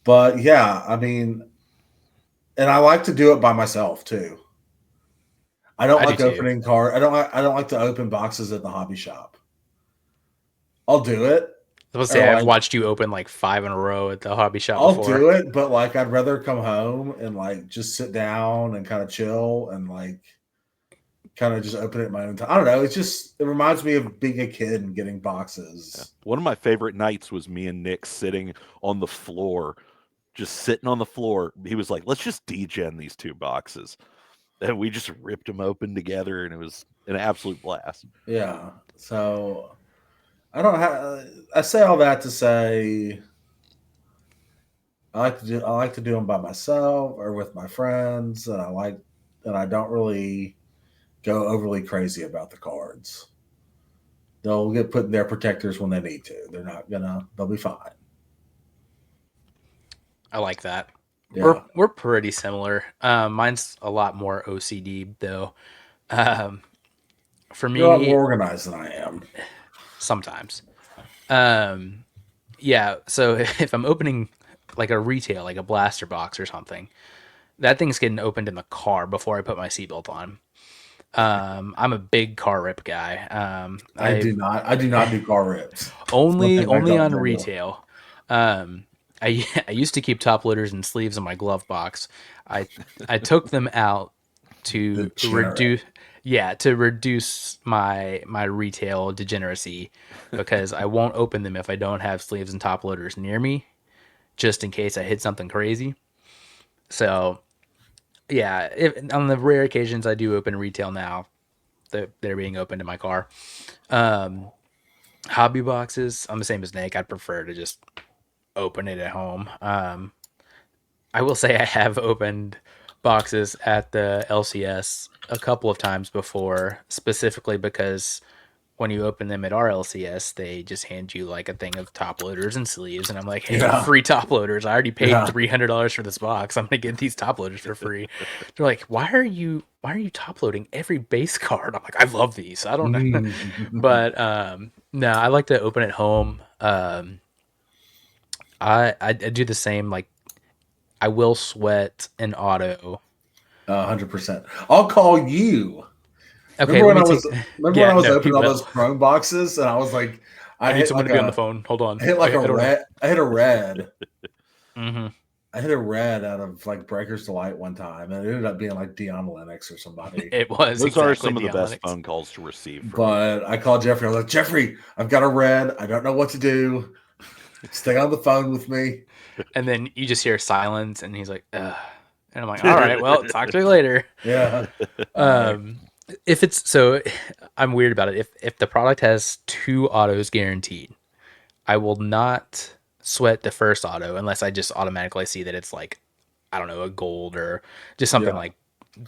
Speaker 2: But yeah, I mean, and I like to do it by myself too. I don't like opening cards. I don't like to open boxes at the hobby shop. I'll do it.
Speaker 3: I was say I've watched you open 5 in a row at the hobby shop before.
Speaker 2: I'll do it, but I'd rather come home and just sit down and kind of chill and kind of just open it at my own time. I don't know. It reminds me of being a kid and getting boxes.
Speaker 1: Yeah. One of my favorite nights was me and Nick sitting on the floor, just sitting on the floor. He was like, let's just degen these 2 boxes. And we just ripped them open together, and it was an absolute blast.
Speaker 2: Yeah. So I say all that to say I like to do them by myself or with my friends, and I don't really go overly crazy about the cards. They'll get put in their protectors when they need to. They'll be fine.
Speaker 3: I like that. Yeah. We're pretty similar. Mine's a lot more OCD though. For me,
Speaker 2: you're a lot more organized than I am.
Speaker 3: Sometimes. Yeah. So if I'm opening a retail, a blaster box or something, that thing's getting opened in the car before I put my seatbelt on. I'm a big car rip guy.
Speaker 2: I do not do car rips.
Speaker 3: Only on retail. I used to keep top loaders and sleeves in my glove box. I took them out to reduce my retail degeneracy, because I won't open them if I don't have sleeves and top loaders near me, just in case I hit something crazy. So yeah, on the rare occasions I do open retail now, they're being opened in my car. Hobby boxes, I'm the same as Nick. I'd prefer to just open it at home. I will say I have opened boxes at the LCS a couple of times before, specifically because when you open them at our LCS, they just hand you a thing of top loaders and sleeves, and I'm like, hey, free top loaders. I already paid $300 for this box. I'm gonna get these top loaders for free. They're like, why are you top loading every base card? I'm like, I love these. I don't know. But no, I like to open at home. I do the same. I will sweat an auto.
Speaker 2: 100%. I'll call you.
Speaker 3: Okay,
Speaker 2: remember when I was opening all those Chrome boxes and I was like,
Speaker 3: I need someone to be on the phone. Hold on.
Speaker 2: I hit a red. I hit a red.
Speaker 3: Mm-hmm.
Speaker 2: I hit a red out of Breakers Delight one time, and it ended up being Dion Lennox or somebody.
Speaker 3: It was.
Speaker 1: Those are some of the best phone calls to receive.
Speaker 2: But I called Jeffrey. I was like, Jeffrey, I've got a red. I don't know what to do. Stay on the phone with me.
Speaker 3: And then you just hear silence, and he's like, ugh. And I'm like, all right, well, talk to you later.
Speaker 2: Yeah.
Speaker 3: If it's so, I'm weird about it. If the product has 2 autos guaranteed, I will not sweat the first auto unless I just automatically see that it's like, I don't know, a gold or just something
Speaker 2: Yeah.
Speaker 3: like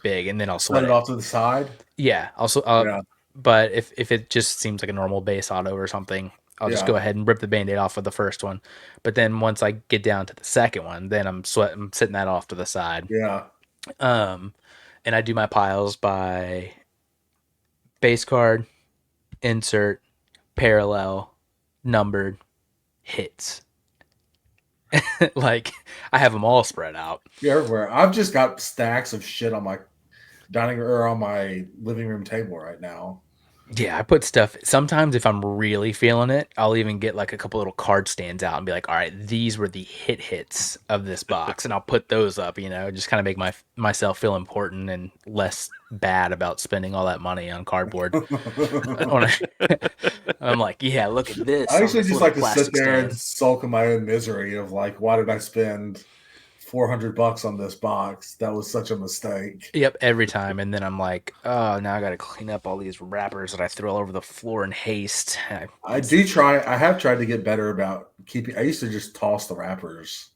Speaker 3: big, and then I'll
Speaker 2: Set
Speaker 3: sweat
Speaker 2: it
Speaker 3: it.
Speaker 2: off to the side.
Speaker 3: Yeah. Also,
Speaker 2: Yeah.
Speaker 3: but if it just seems like a normal base auto or something, I'll just go
Speaker 2: Yeah.
Speaker 3: ahead and rip the band-aid off of the first one. But then once I get down to the second one, then I'm sitting that off to the side.
Speaker 2: Yeah.
Speaker 3: Um, and I do my piles by base card, insert, parallel, numbered, hits. Like I have them all spread out.
Speaker 2: You're everywhere. I've just got stacks of shit on my dining or on my living room table right now.
Speaker 3: Yeah, I put stuff. Sometimes if I'm really feeling it, I'll even get like a couple little card stands out and be like, "All right, these were the hits of this box," and I'll put those up. Just kind of make myself feel important and less bad about spending all that money on cardboard. When I'm like, "Yeah, look at this
Speaker 2: I
Speaker 3: on
Speaker 2: usually
Speaker 3: this
Speaker 2: just
Speaker 3: little
Speaker 2: like to sit
Speaker 3: plastic
Speaker 2: there and
Speaker 3: stand."
Speaker 2: sulk in my own misery of like, why did I spend $400 on this box? That was such a mistake.
Speaker 3: Yep, every time, and then I'm like, "Oh, now I got to clean up all these wrappers that I threw all over the floor in haste."
Speaker 2: I have tried to get better about keeping. I used to just toss the wrappers,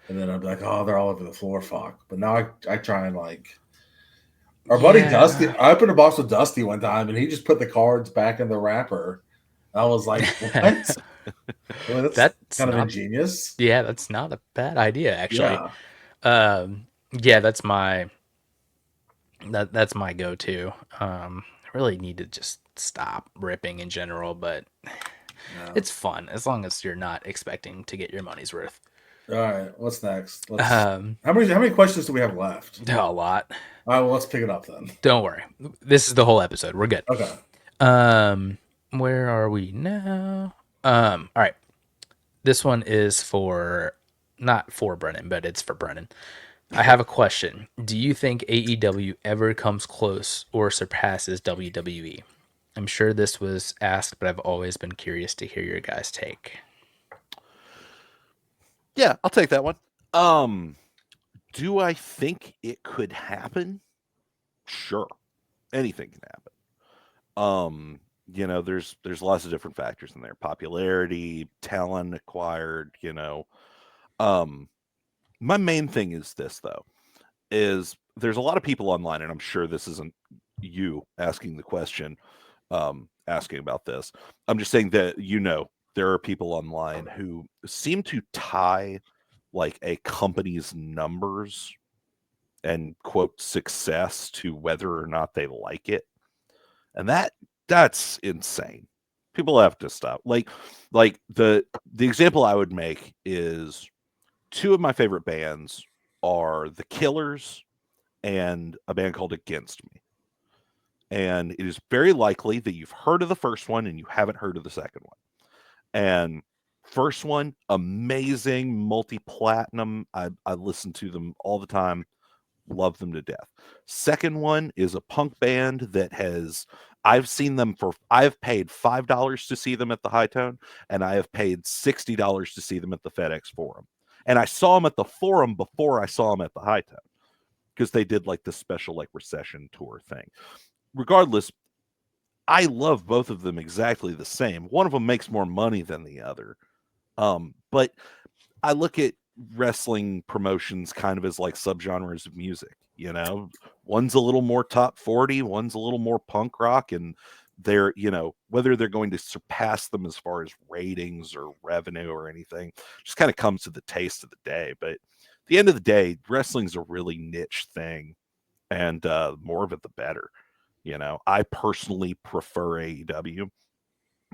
Speaker 2: and then I'd be like, oh, they're all over the floor, fuck. But now I try and like our buddy Dusty.
Speaker 3: Yeah.
Speaker 2: I opened a box with Dusty one time, and he just put the cards back in the wrapper. I was like, what? Well, that's
Speaker 3: That's
Speaker 2: kind of
Speaker 3: not
Speaker 2: ingenious.
Speaker 3: Yeah, that's not a bad idea actually.
Speaker 2: Yeah.
Speaker 3: Yeah, that's my go-to. I really need to just stop ripping in general, but
Speaker 2: Yeah.
Speaker 3: it's fun as long as you're not expecting to get your money's worth.
Speaker 2: All right. What's next? Let's.
Speaker 3: Um,
Speaker 2: How many questions do we have left?
Speaker 3: a lot.
Speaker 2: All right. Well, let's pick it up then.
Speaker 3: Don't worry. This is the whole episode. We're good.
Speaker 2: Okay.
Speaker 3: Where are we now? All right. This one is for not for Brennan, but it's for Brennan. I have a question. Do you think AEW ever comes close or surpasses WWE? I'm sure this was asked, but I've always been curious to hear your guys' take.
Speaker 1: Yeah, I'll take that one. Do I think it could happen? Sure. Anything can happen. There's lots of different factors in there. Popularity, talent acquired, My main thing is this though, is there's a lot of people online, and I'm sure this isn't you asking the question, asking about this. I'm just saying that there are people online who seem to tie like a company's numbers and quote success to whether or not they like it. And that's insane. People have to stop. Like the example I would make is two of my favorite bands are The Killers and a band called Against Me. And it is very likely that you've heard of the first one and you haven't heard of the second one. And first one, amazing, multi-platinum. I listen to them all the time, love them to death. Second one is a punk band that I've paid $5 to see them at the High Tone, and I have paid $60 to see them at the FedEx Forum. And I saw them at the Forum before I saw them at the High Tone because they did like the special like recession tour thing. Regardless, I love both of them exactly the same. One of them makes more money than the other. But I look at wrestling promotions kind of as like subgenres of music, One's a little more top 40, one's a little more punk rock, and they're, whether they're going to surpass them as far as ratings or revenue or anything, just kind of comes to the taste of the day. But at the end of the day, wrestling's a really niche thing, and more of it the better. I personally prefer AEW,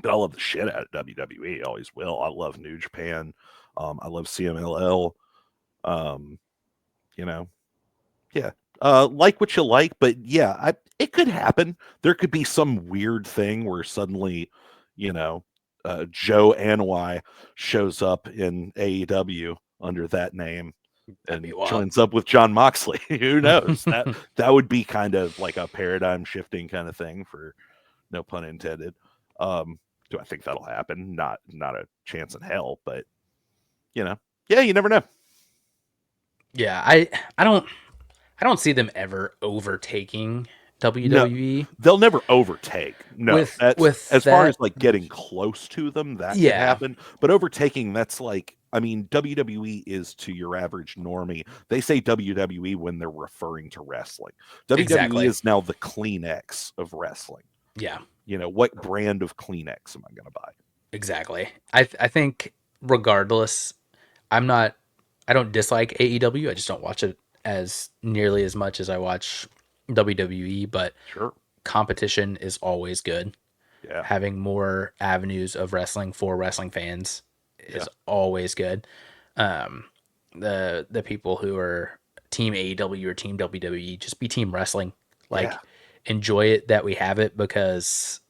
Speaker 1: but I love the shit out of WWE. Always will. I love New Japan. I love CMLL. Um, yeah. Like what you like, but yeah, it could happen. There could be some weird thing where suddenly, Joe Anoa'i shows up in AEW under that name and joins up with John Moxley. Who knows? That would be kind of like a paradigm shifting kind of thing, for no pun intended. Do I think that'll happen? Not a chance in hell, but yeah, you never know.
Speaker 3: Yeah, I don't see them ever overtaking
Speaker 1: No,
Speaker 3: WWE.
Speaker 1: they'll never overtake. No, that's
Speaker 3: With
Speaker 1: as far as
Speaker 3: that,
Speaker 1: like getting close to them, that could
Speaker 3: yeah,
Speaker 1: happen. But overtaking, that's like, I mean, WWE is to your average normie. They say WWE when they're referring to wrestling. WWE
Speaker 3: exactly.
Speaker 1: is now the Kleenex of wrestling.
Speaker 3: Yeah,
Speaker 1: What brand of Kleenex am I going to buy?
Speaker 3: exactly. I think regardless, I'm not. I don't dislike AEW. I just don't watch it as nearly as much as I watch WWE. But
Speaker 1: Sure.
Speaker 3: competition is always good.
Speaker 1: Yeah.
Speaker 3: Having more avenues of wrestling for wrestling fans
Speaker 1: Yeah.
Speaker 3: is always good. Um, the people who are team AEW or team WWE, just be team wrestling.
Speaker 1: Yeah.
Speaker 3: Like, enjoy it that we have it, because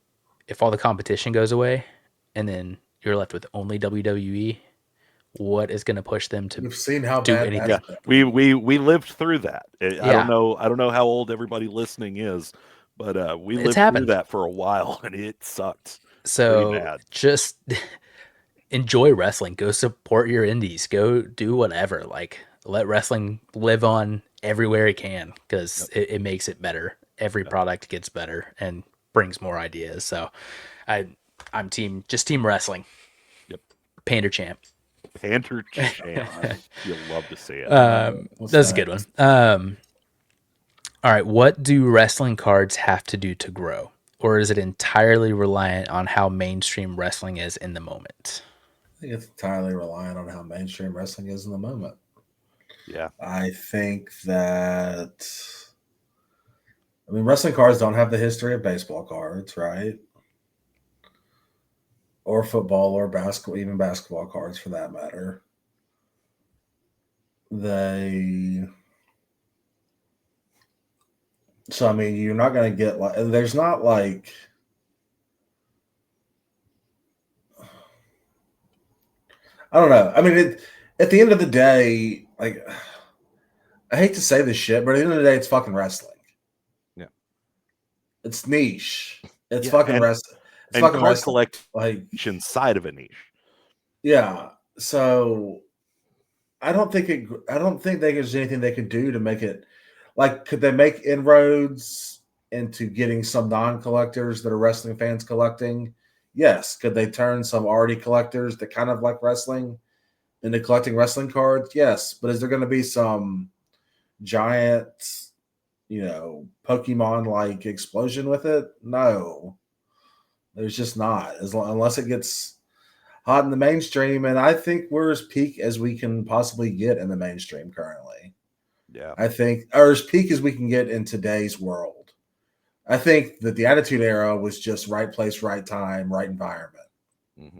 Speaker 3: if all the competition goes away and then you're left with only WWE, what is going to push them to
Speaker 2: We've seen how
Speaker 3: do
Speaker 2: bad
Speaker 1: Yeah.
Speaker 3: anything?
Speaker 2: that's
Speaker 1: We lived through that. I don't
Speaker 3: Yeah,
Speaker 1: know. I don't know how old everybody listening is, but we
Speaker 3: it's
Speaker 1: lived through
Speaker 3: happened.
Speaker 1: that for a while, and it sucked pretty
Speaker 3: So
Speaker 1: bad.
Speaker 3: just enjoy wrestling. Go support your indies. Go do whatever. Like, let wrestling live on everywhere it can, because
Speaker 1: Yep.
Speaker 3: it makes it better. Every
Speaker 1: Yep.
Speaker 3: product gets better and brings more ideas. So I I'm team wrestling.
Speaker 1: Yep.
Speaker 3: Pander champ.
Speaker 1: Panther champ. You'll love to see it.
Speaker 2: what's
Speaker 3: That's a good one.
Speaker 2: next?
Speaker 3: All right. What do wrestling cards have to do to grow? Or is it entirely reliant on how mainstream wrestling is in the moment?
Speaker 2: I think it's entirely reliant on how mainstream wrestling is in the moment.
Speaker 1: Yeah.
Speaker 2: I think that, I mean, wrestling cards don't have the history of baseball cards, right? Or football or basketball, even basketball cards for that matter. They, so I mean, you're not going to get like, there's not like, I don't know. I mean, at the end of the day, like, I hate to say this shit, but at the end of the day, it's fucking wrestling.
Speaker 1: Yeah.
Speaker 2: It's niche. It's
Speaker 1: Yeah.
Speaker 2: fucking wrestling. It's
Speaker 1: And
Speaker 2: fucking
Speaker 1: card
Speaker 2: wrestling.
Speaker 1: collection
Speaker 2: Like,
Speaker 1: side of a niche.
Speaker 2: yeah. So I don't think it. I don't think there's anything they could do to make it. Like, could they make inroads into getting some non-collectors that are wrestling fans collecting? Yes. Could they turn some already collectors that kind of like wrestling into collecting wrestling cards? Yes. But is there going to be some giant, Pokemon like explosion with it? No, there's just not. Unless it gets hot in the mainstream, and I think we're as peak as we can possibly get in the mainstream currently.
Speaker 1: Yeah.
Speaker 2: I think, or as peak as we can get in today's world. I think that the Attitude Era was just right place, right time, right environment.
Speaker 1: Mm-hmm.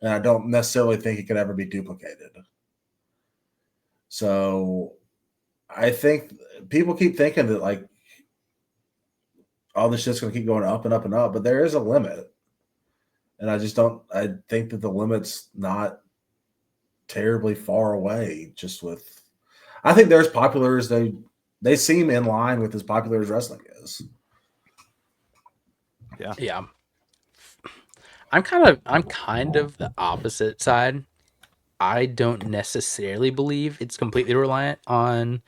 Speaker 2: And I don't necessarily think it could ever be duplicated. So I think people keep thinking that like all this shit's going to keep going up and up and up, but there is a limit. And I just don't, I think that the limit's not terribly far away. Just with, I think they're as popular as they seem in line with as popular as wrestling is.
Speaker 1: Yeah.
Speaker 3: Yeah. I'm kind of the opposite side. I don't necessarily believe it's completely reliant on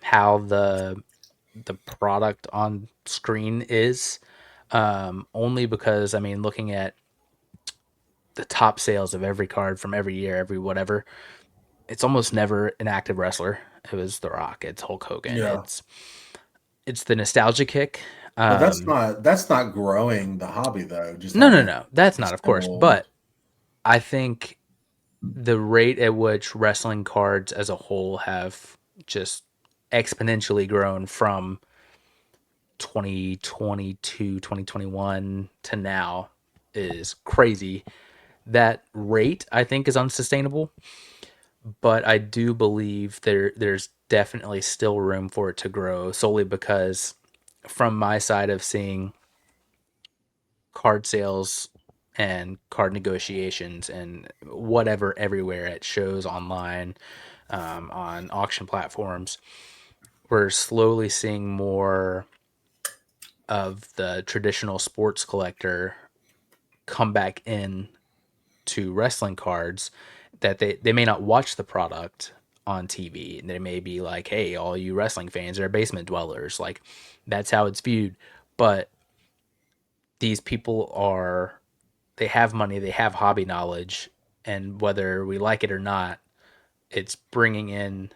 Speaker 3: how the product on screen is. Only because, I mean, looking at the top sales of every card from every year, every whatever, it's almost never an active wrestler. It was The Rock. It's Hulk Hogan.
Speaker 2: Yeah.
Speaker 3: It's the nostalgia kick.
Speaker 2: But that's not growing the hobby though. Just having
Speaker 3: No. That's
Speaker 2: a
Speaker 3: not, of course.
Speaker 2: single.
Speaker 3: But I think the rate at which wrestling cards as a whole have just exponentially grown from 2022, 2021 to now is crazy. That rate, I think, is unsustainable, but I do believe there's definitely still room for it to grow, solely because from my side of seeing card sales and card negotiations and whatever everywhere at shows online, on auction platforms, we're slowly seeing more of the traditional sports collector come back in to wrestling cards, that they may not watch the product on TV, and they may be like, hey, all you wrestling fans are basement dwellers. Like, that's how it's viewed. But these people they have money, they have hobby knowledge, and whether we like it or not, it's bringing in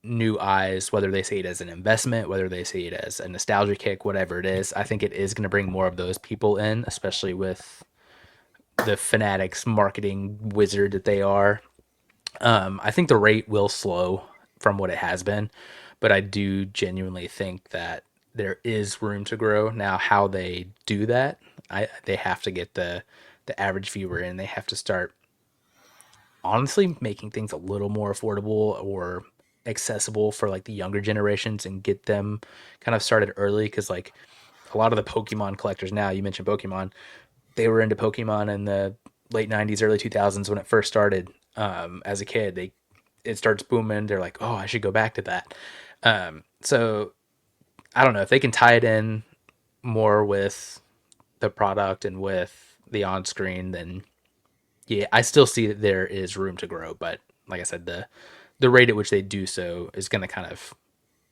Speaker 3: new eyes, whether they see it as an investment, whether they see it as a nostalgia kick, whatever it is. I think it is going to bring more of those people in, especially with the Fanatics marketing wizard that they are. I think the rate will slow from what it has been, but I do genuinely think that there is room to grow. Now, how they do that, they have to get the average viewer in. They have to start honestly making things a little more affordable or accessible for like the younger generations and get them kind of started early, because like a lot of the Pokemon collectors now, you mentioned Pokemon, they were into Pokemon in the late 90s, early 2000s when it first started. As a kid, it starts booming. They're like, oh, I should go back to that. So I don't know if they can tie it in more with the product and with the on screen, then yeah, I still see that there is room to grow. But like I said, the rate at which they do so is going to kind of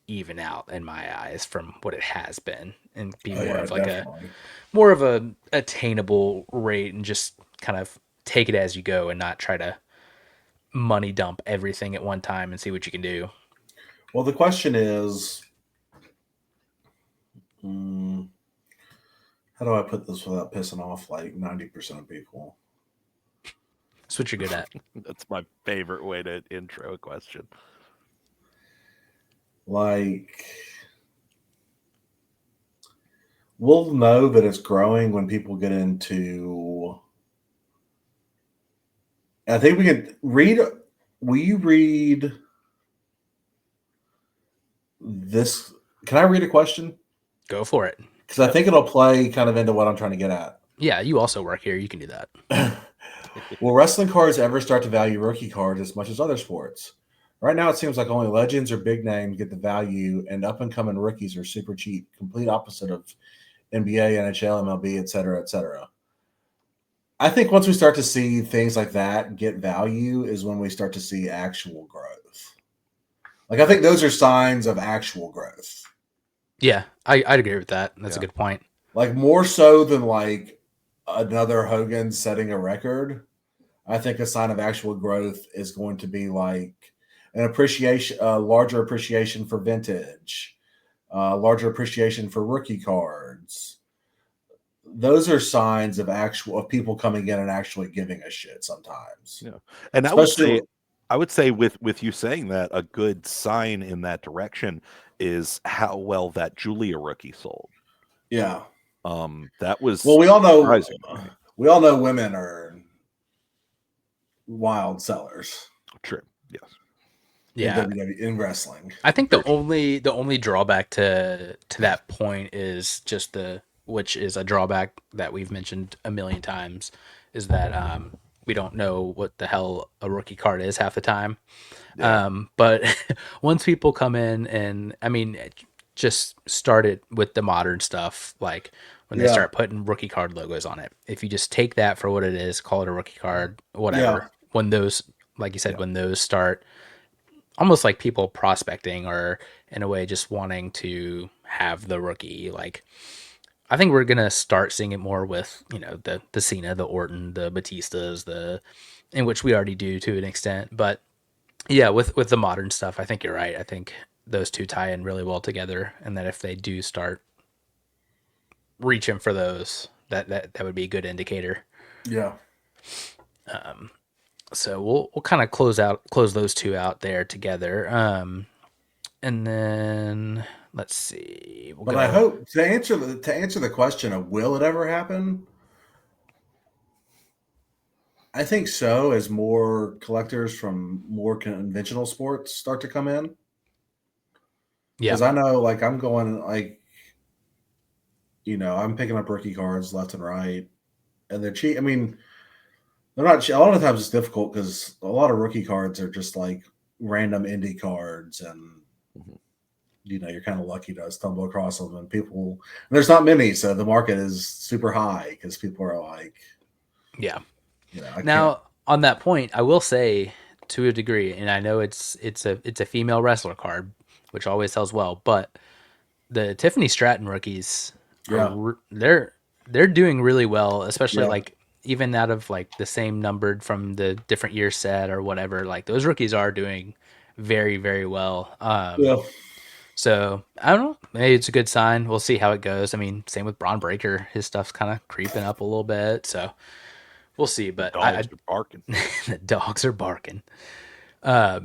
Speaker 3: even out in my eyes from what it has been, and be
Speaker 2: Oh
Speaker 3: more
Speaker 2: yeah,
Speaker 3: of like
Speaker 2: definitely.
Speaker 3: a attainable rate, and just kind of take it as you go and not try to money dump everything at one time and see what you can do.
Speaker 2: Well, the question is, mm, how do I put this without pissing off like 90% of people?
Speaker 3: That's what you're good at.
Speaker 1: That's my favorite way to intro a question.
Speaker 2: Like, we'll know that it's growing when people get into. I think we can read. Will you read this? Can I read a question?
Speaker 3: Go for it.
Speaker 2: Because I think it'll play kind of into what I'm trying to get at.
Speaker 3: Yeah, you also work here. You can do that.
Speaker 2: Will wrestling cards ever start to value rookie cards as much as other sports? Right now, it seems like only legends or big names get the value, and up and coming rookies are super cheap. Complete opposite of NBA, NHL, MLB, et cetera, et cetera. I think once we start to see things like that get value is when we start to see actual growth. Like, I think those are signs of actual growth.
Speaker 3: Yeah, I'd agree with that. That's a good point.
Speaker 2: Like, more so than like another Hogan setting a record. I think a sign of actual growth is going to be like an appreciation, larger appreciation for vintage, larger appreciation for rookie cards. Those are signs of people coming in and actually giving a shit sometimes.
Speaker 1: Yeah, and
Speaker 2: Especially,
Speaker 1: I would say with you saying that, a good sign in that direction is how well that Julia rookie sold.
Speaker 2: yeah.
Speaker 1: That was
Speaker 2: Well,
Speaker 1: surprising to me.
Speaker 2: we all know women are wild sellers.
Speaker 1: True. Yes.
Speaker 3: Yeah.
Speaker 2: In wrestling.
Speaker 3: I think the only drawback to that point is just which is a drawback that we've mentioned a million times, is that we don't know what the hell a rookie card is half the time.
Speaker 1: Yeah.
Speaker 3: But once people come in, and I mean, just start it with the modern stuff, like when they start putting rookie card logos on it. If you just take that for what it is, call it a rookie card, whatever. When those, like you said, when those start almost like people prospecting, or in a way just wanting to have the rookie, like I think we're gonna start seeing it more with, the Cena, the Orton, the Batistas, in which we already do to an extent. But yeah, with the modern stuff, I think you're right. I think those two tie in really well together, and that if they do start reaching for those, that would be a good indicator.
Speaker 2: Yeah.
Speaker 3: So we'll kind of close those two out there together. And then let's see.
Speaker 2: But I hope to answer the question of will it ever happen? I think so, as more collectors from more conventional sports start to come in.
Speaker 3: Yeah.
Speaker 2: Because I know, like, I'm going, like, I'm picking up rookie cards left and right, and they're cheap. I mean, they're not cheap. A lot of times it's difficult because a lot of rookie cards are just like random indie cards, and you're kind of lucky to stumble across them. And there's not many, so the market is super high because people are like,
Speaker 3: yeah.
Speaker 2: I
Speaker 3: Now,
Speaker 2: can't.
Speaker 3: on that point, I will say to a degree, and I know it's a female wrestler card, which always sells well. But the Tiffany Stratton rookies
Speaker 2: Yeah.
Speaker 3: they're doing really well, especially
Speaker 2: Yeah.
Speaker 3: like even out of like the same numbered from the different year set or whatever. Like those rookies are doing very very well.
Speaker 2: Yeah.
Speaker 3: So I don't know. Maybe it's a good sign. We'll see how it goes. I mean, same with Braun Breaker. His stuff's kind of creeping up a little bit. So we'll see.
Speaker 1: The
Speaker 3: But
Speaker 1: dogs are barking.
Speaker 3: the dogs are barking. All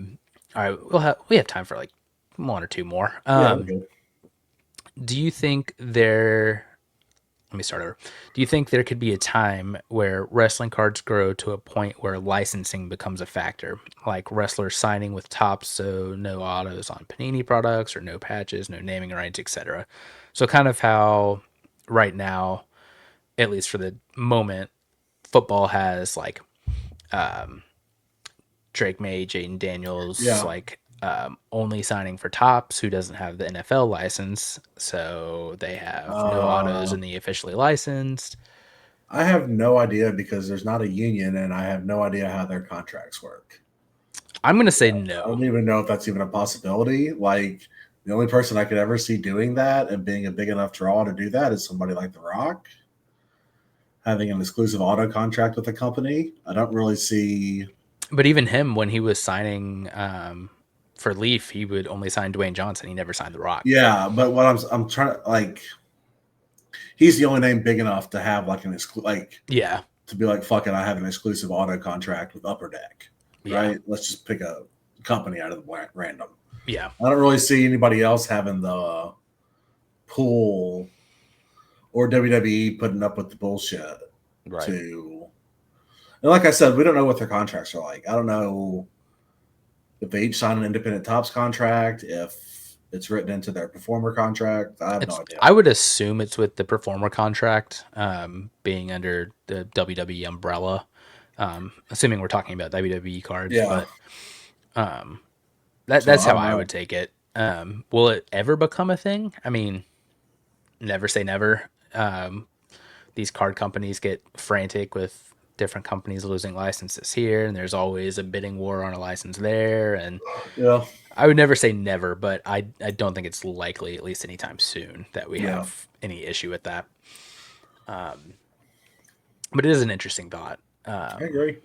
Speaker 3: right, we have time for like one or two more.
Speaker 2: Yeah. Okay.
Speaker 3: Do you think there? Let me start over. Do you think there could be a time where wrestling cards grow to a point where licensing becomes a factor, like wrestlers signing with Topps, so no autos on Panini products or no patches, no naming rights, etc. So kind of how right now, at least for the moment, football has like Drake May, Jaden Daniels,
Speaker 2: Yeah.
Speaker 3: like only signing for Topps, who doesn't have the NFL license, so they have no autos
Speaker 2: Uh,
Speaker 3: in the officially licensed.
Speaker 2: I have no idea because there's not a union, and I have no idea how their contracts work.
Speaker 3: I'm gonna say
Speaker 2: I
Speaker 3: no.
Speaker 2: don't even know if that's even a possibility. Like the only person I could ever see doing that and being a big enough draw to do that is somebody like The Rock having an exclusive auto contract with the company. I don't really see.
Speaker 3: But even him, when he was signing for Leaf, he would only sign Dwayne Johnson. He never signed The Rock.
Speaker 2: Yeah, but what I'm trying to like, he's the only name big enough to have like
Speaker 3: Yeah,
Speaker 2: to be like, fuck it, I have an exclusive auto contract with Upper Deck,
Speaker 3: yeah,
Speaker 2: right? Let's just pick a company out of the random.
Speaker 3: yeah.
Speaker 2: I don't really see anybody else having the pool or WWE putting up with the bullshit
Speaker 1: Right.
Speaker 2: to. And like I said, we don't know what their contracts are like. I don't know if they each sign an independent Tops contract, if it's written into their performer contract. I have no idea.
Speaker 3: I would assume it's with the performer contract, being under the WWE umbrella. Assuming we're talking about WWE cards,
Speaker 2: Yeah.
Speaker 3: but
Speaker 2: So
Speaker 3: that's
Speaker 2: I
Speaker 3: how
Speaker 2: don't
Speaker 3: I
Speaker 2: know.
Speaker 3: would take it. Will it ever become a thing? I mean, never say never. These card companies get frantic with different companies losing licenses here, and there's always a bidding war on a license there. And
Speaker 2: Yeah.
Speaker 3: I would never say never, but I don't think it's likely, at least anytime soon, that we
Speaker 2: Yeah.
Speaker 3: have any issue with that. But it is an interesting thought.
Speaker 2: I agree.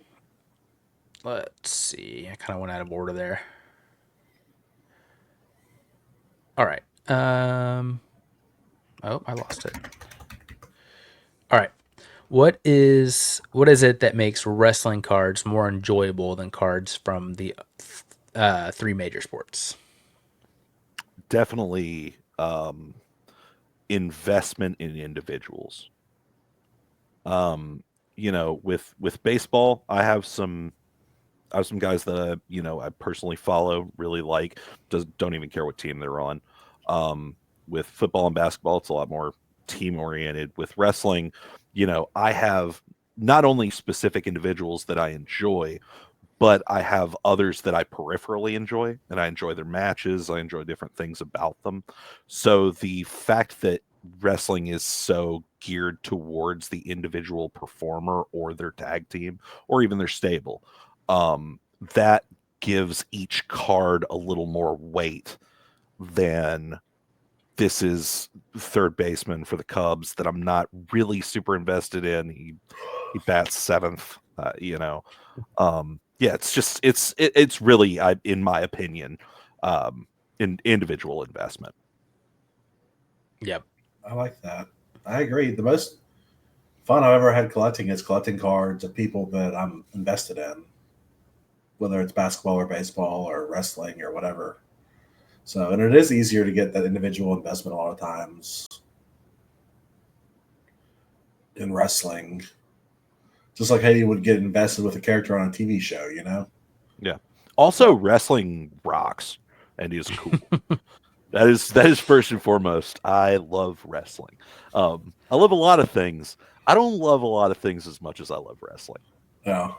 Speaker 3: Let's see. I kind of went out of order there. All right. Oh, I lost it. All right. What is it that makes wrestling cards more enjoyable than cards from the three major sports?
Speaker 1: Definitely investment in individuals. With baseball, I have some guys that I personally follow, really like. Don't even care what team they're on. With football and basketball, it's a lot more team oriented. With wrestling, I have not only specific individuals that I enjoy, but I have others that I peripherally enjoy, and I enjoy their matches. I enjoy different things about them. So the fact that wrestling is so geared towards the individual performer or their tag team or even their stable, that gives each card a little more weight than this is third baseman for the Cubs that I'm not really super invested in. He bats seventh, yeah, it's really, in my opinion, in individual investment.
Speaker 3: Yep.
Speaker 2: I like that. I agree. The most fun I've ever had collecting is collecting cards of people that I'm invested in, whether it's basketball or baseball or wrestling or whatever. So, and it is easier to get that individual investment a lot of times in wrestling, just like how you would get invested with a character on a TV show, you know?
Speaker 1: Yeah. Also, wrestling rocks and is cool. That is first and foremost. I love wrestling. I love a lot of things. I don't love a lot of things as much as I love wrestling.
Speaker 2: Yeah.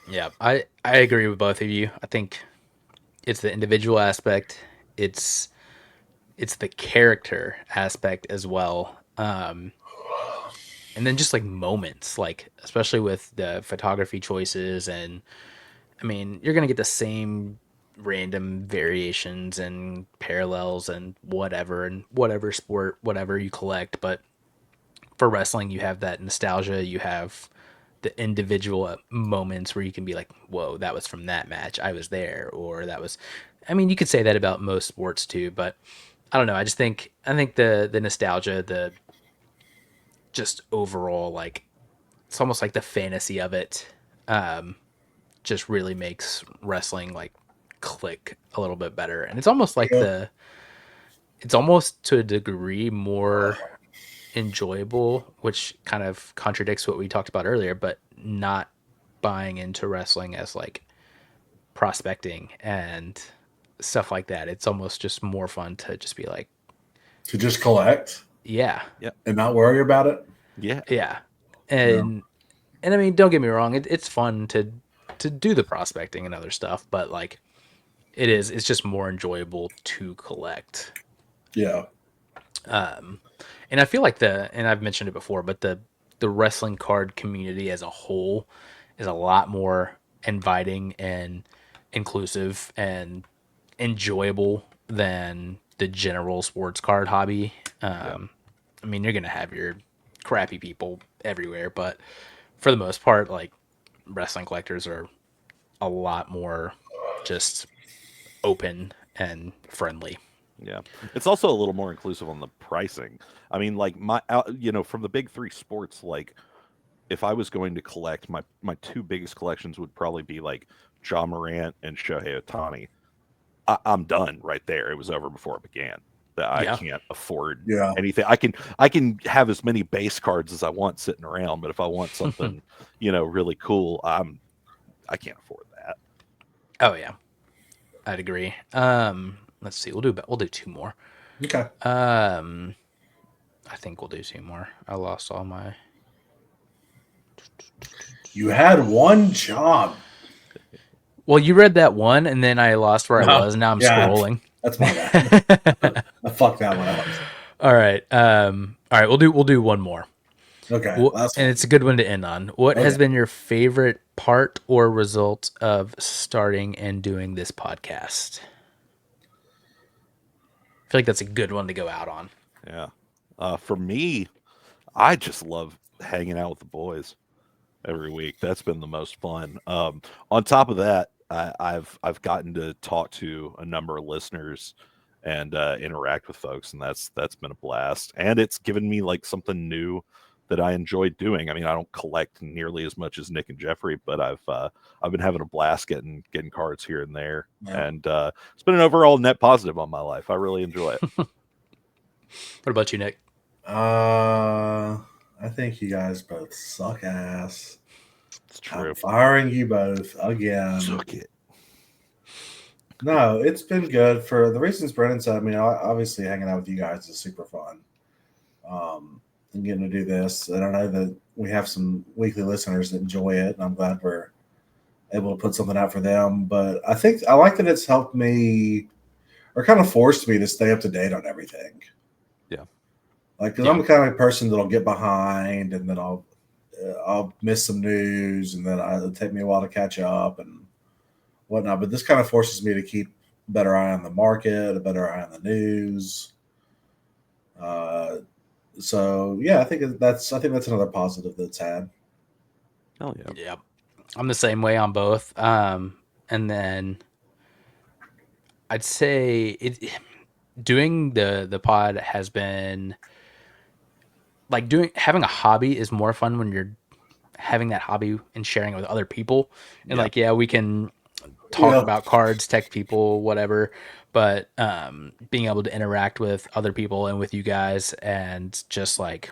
Speaker 3: Yeah. I agree with both of you. I think it's the individual aspect. It's the character aspect as well. And then just like moments, like especially with the photography choices and I mean, you're going to get the same random variations and parallels and whatever sport, whatever you collect. But for wrestling, you have that nostalgia. You have the individual moments where you can be like, whoa, that was from that match. I was there. Or that was, I mean, you could say that about most sports too, but I don't know. I think the nostalgia, the just overall, like, it's almost like the fantasy of it, um, just really makes wrestling like click a little bit better. And it's almost like
Speaker 2: Yeah.
Speaker 3: it's almost to a degree more enjoyable, which kind of contradicts what we talked about earlier, but not buying into wrestling as like prospecting and stuff like that. It's almost just more fun to just be like,
Speaker 2: To just collect
Speaker 3: yeah,
Speaker 1: Yeah.
Speaker 2: and not worry about it.
Speaker 1: Yeah.
Speaker 3: yeah.
Speaker 2: Yeah.
Speaker 3: And I mean, don't get me wrong, it's fun to do the prospecting and other stuff, but like it's just more enjoyable to collect.
Speaker 2: Yeah.
Speaker 3: And I feel like and I've mentioned it before, but the wrestling card community as a whole is a lot more inviting and inclusive and enjoyable than the general sports card hobby.
Speaker 1: Yeah.
Speaker 3: I mean, you're gonna have your crappy people everywhere, but for the most part, like, wrestling collectors are a lot more just open and friendly.
Speaker 1: Yeah. It's also a little more inclusive on the pricing. I mean, like from the big three sports, like if I was going to collect my two biggest collections would probably be like John Morant and Shohei Ohtani. I'm done right there. It was over before it began. That I
Speaker 3: Yeah.
Speaker 1: can't afford
Speaker 2: Yeah.
Speaker 1: anything. I can have as many base cards as I want sitting around, but if I want something, really cool, I can't afford that.
Speaker 3: Oh yeah, I'd agree. Let's see. We'll do two more.
Speaker 2: Okay.
Speaker 3: I think we'll do two more. I lost all my.
Speaker 2: You had one job.
Speaker 3: Well, you read that one, and then I lost where I
Speaker 2: No.
Speaker 3: was, and now I'm
Speaker 2: Yeah.
Speaker 3: scrolling.
Speaker 2: That's my bad. I fucked that one up.
Speaker 3: All right. All right. We'll do one more.
Speaker 2: Okay. Last
Speaker 3: And
Speaker 2: one.
Speaker 3: it's a good one to end on. What
Speaker 2: Okay.
Speaker 3: has been your favorite part or result of starting and doing this podcast? I feel like that's a good one to go out on.
Speaker 1: Yeah. For me, I just love hanging out with the boys every week. That's been the most fun. On top of that, I've gotten to talk to a number of listeners and interact with folks, and that's been a blast. And it's given me like something new that I enjoy doing. I mean, I don't collect nearly as much as Nick and Jeffrey, but I've been having a blast getting cards here and there,
Speaker 2: Yeah.
Speaker 1: and it's been an overall net positive on my life. I really enjoy it.
Speaker 3: What about you, Nick?
Speaker 2: I think you guys both suck ass.
Speaker 1: It's true.
Speaker 2: I'm firing you both again.
Speaker 1: Suck it.
Speaker 2: No, it's been good for the reasons Brennan said. I mean, obviously, hanging out with you guys is super fun. And getting to do this, and I know that we have some weekly listeners that enjoy it, and I'm glad we're able to put something out for them. But I think I like that it's helped me, or kind of forced me to stay up to date on everything.
Speaker 1: Yeah.
Speaker 2: Like, because I'm the kind of person that'll get behind, and then I'll miss some news, and then it'll take me a while to catch up and whatnot. But this kind of forces me to keep a better eye on the market, a better eye on the news. So yeah, I think that's another positive that's had.
Speaker 1: Oh yeah.
Speaker 3: Yeah, I'm the same way on both. And then I'd say doing the pod has been like having a hobby is more fun when you're having that hobby and sharing it with other people. And
Speaker 1: Yeah.
Speaker 3: like, yeah, we can talk about cards, tech people, whatever, but being able to interact with other people and with you guys, and just like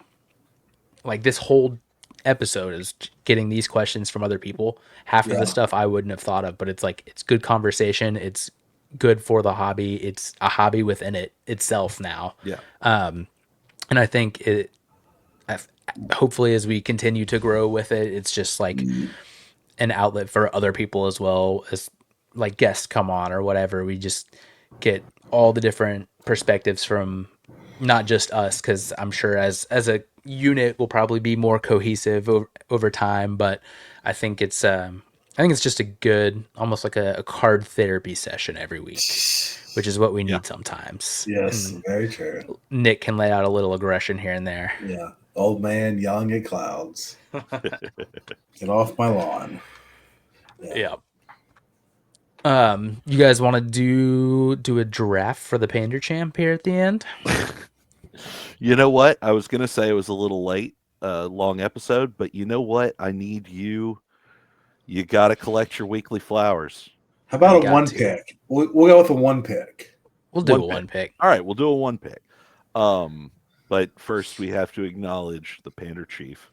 Speaker 3: this whole episode is getting these questions from other people. Half of the stuff I wouldn't have thought of, but it's like, it's good conversation. It's good for the hobby. It's a hobby within itself now.
Speaker 1: Yeah.
Speaker 3: And I think hopefully as we continue to grow with it, it's just like an outlet for other people as well, as like guests come on or whatever. We just get all the different perspectives from not just us, because I'm sure as a unit we'll probably be more cohesive over time, but I think it's I think it's just a good, almost like a card therapy session every week, which is what we need sometimes.
Speaker 2: Yes,
Speaker 3: And
Speaker 2: very true.
Speaker 3: Nick can let out a little aggression here and there.
Speaker 2: Yeah, old man yelling at clouds. Get off my lawn.
Speaker 3: Yeah. You guys want to do a draft for the Pander Champ here at the end?
Speaker 1: You know what? I was gonna say it was a little late, long episode, but you know what? I need you. You got to collect your weekly flowers.
Speaker 2: How about
Speaker 3: We
Speaker 2: a
Speaker 3: got
Speaker 2: one
Speaker 3: to.
Speaker 2: pick? We'll go with a one pick.
Speaker 3: We'll do a one pick.
Speaker 1: All right, we'll do a one pick. But first we have to acknowledge the Pander Chief.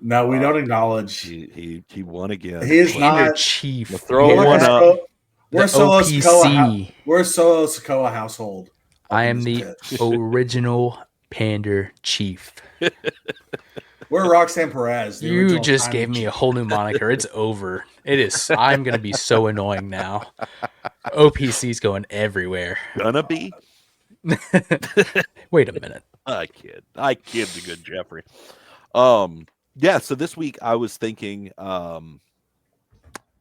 Speaker 2: No, we don't acknowledge.
Speaker 1: He won again.
Speaker 2: He is
Speaker 3: Pander
Speaker 2: not.
Speaker 3: Chief.
Speaker 1: Throw one up.
Speaker 2: We're Solo Sokoa. We're Solo Sokoa household.
Speaker 3: I am the original Pander Chief.
Speaker 2: We're Roxanne Perez.
Speaker 3: You just gave me a whole new moniker. It's over. It is. I'm gonna be so annoying now. OPC's going everywhere.
Speaker 1: Gonna be.
Speaker 3: Wait a minute.
Speaker 1: I kid the good Jeffrey. Yeah, so this week I was thinking,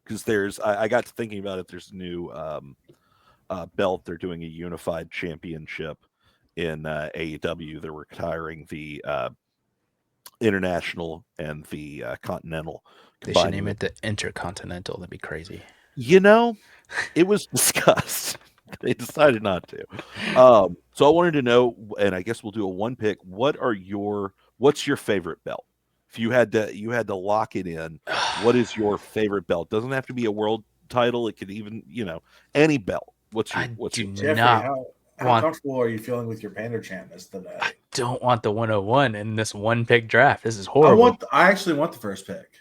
Speaker 1: because I got to thinking about it. There's a new belt. They're doing a unified championship in AEW. They're retiring the international and the continental.
Speaker 3: They should name it the Intercontinental. That'd be crazy.
Speaker 1: You know, it was discussed. They decided not to. So I wanted to know, and I guess we'll do a one pick. What's your favorite belt? If you had to lock it in, what is your favorite belt? Doesn't have to be a world title. It could even, any belt. What's your
Speaker 2: Jeffrey, how comfortable are you feeling with your Pander Champness today?
Speaker 3: I don't want the 101 in this one pick draft. This is horrible.
Speaker 2: I actually want the first pick.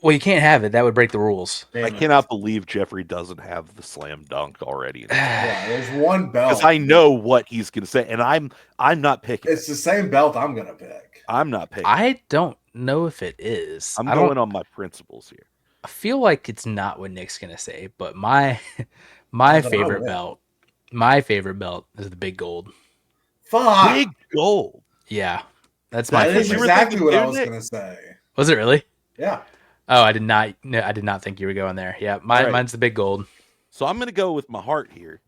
Speaker 3: Well, you can't have it. That would break the rules.
Speaker 1: I cannot believe Jeffrey doesn't have the slam dunk already.
Speaker 2: Yeah, there's one belt.
Speaker 1: Because I know what he's going to say, and I'm not picking.
Speaker 2: It's the same belt I'm going to pick.
Speaker 1: I'm not picking.
Speaker 3: I don't know if it is.
Speaker 1: I'm going on my principles here.
Speaker 3: I feel like it's not what Nick's going to say, but my favorite belt is the big gold.
Speaker 2: Fuck.
Speaker 1: Big gold.
Speaker 3: Yeah, that's my favorite.
Speaker 2: That's exactly what I was going to say.
Speaker 3: Was it really?
Speaker 2: Yeah.
Speaker 3: Oh, I did not think you were going there. Yeah, mine's the big gold.
Speaker 1: So I'm going to go with my heart here,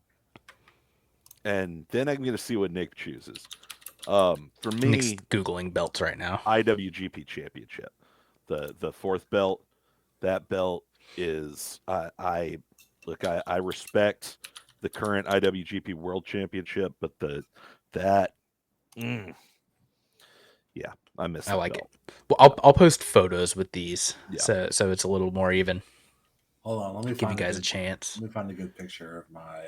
Speaker 1: and then I'm going to see what Nick chooses. For me,
Speaker 3: Nick's googling belts right now.
Speaker 1: IWGP Championship, the fourth belt. That belt is I respect the current IWGP World Championship, but yeah, I miss.
Speaker 3: I like it. Well, I'll post photos with these, so it's a little more even.
Speaker 2: Hold on, let me
Speaker 3: give you guys a chance.
Speaker 2: Let me find a good picture of my.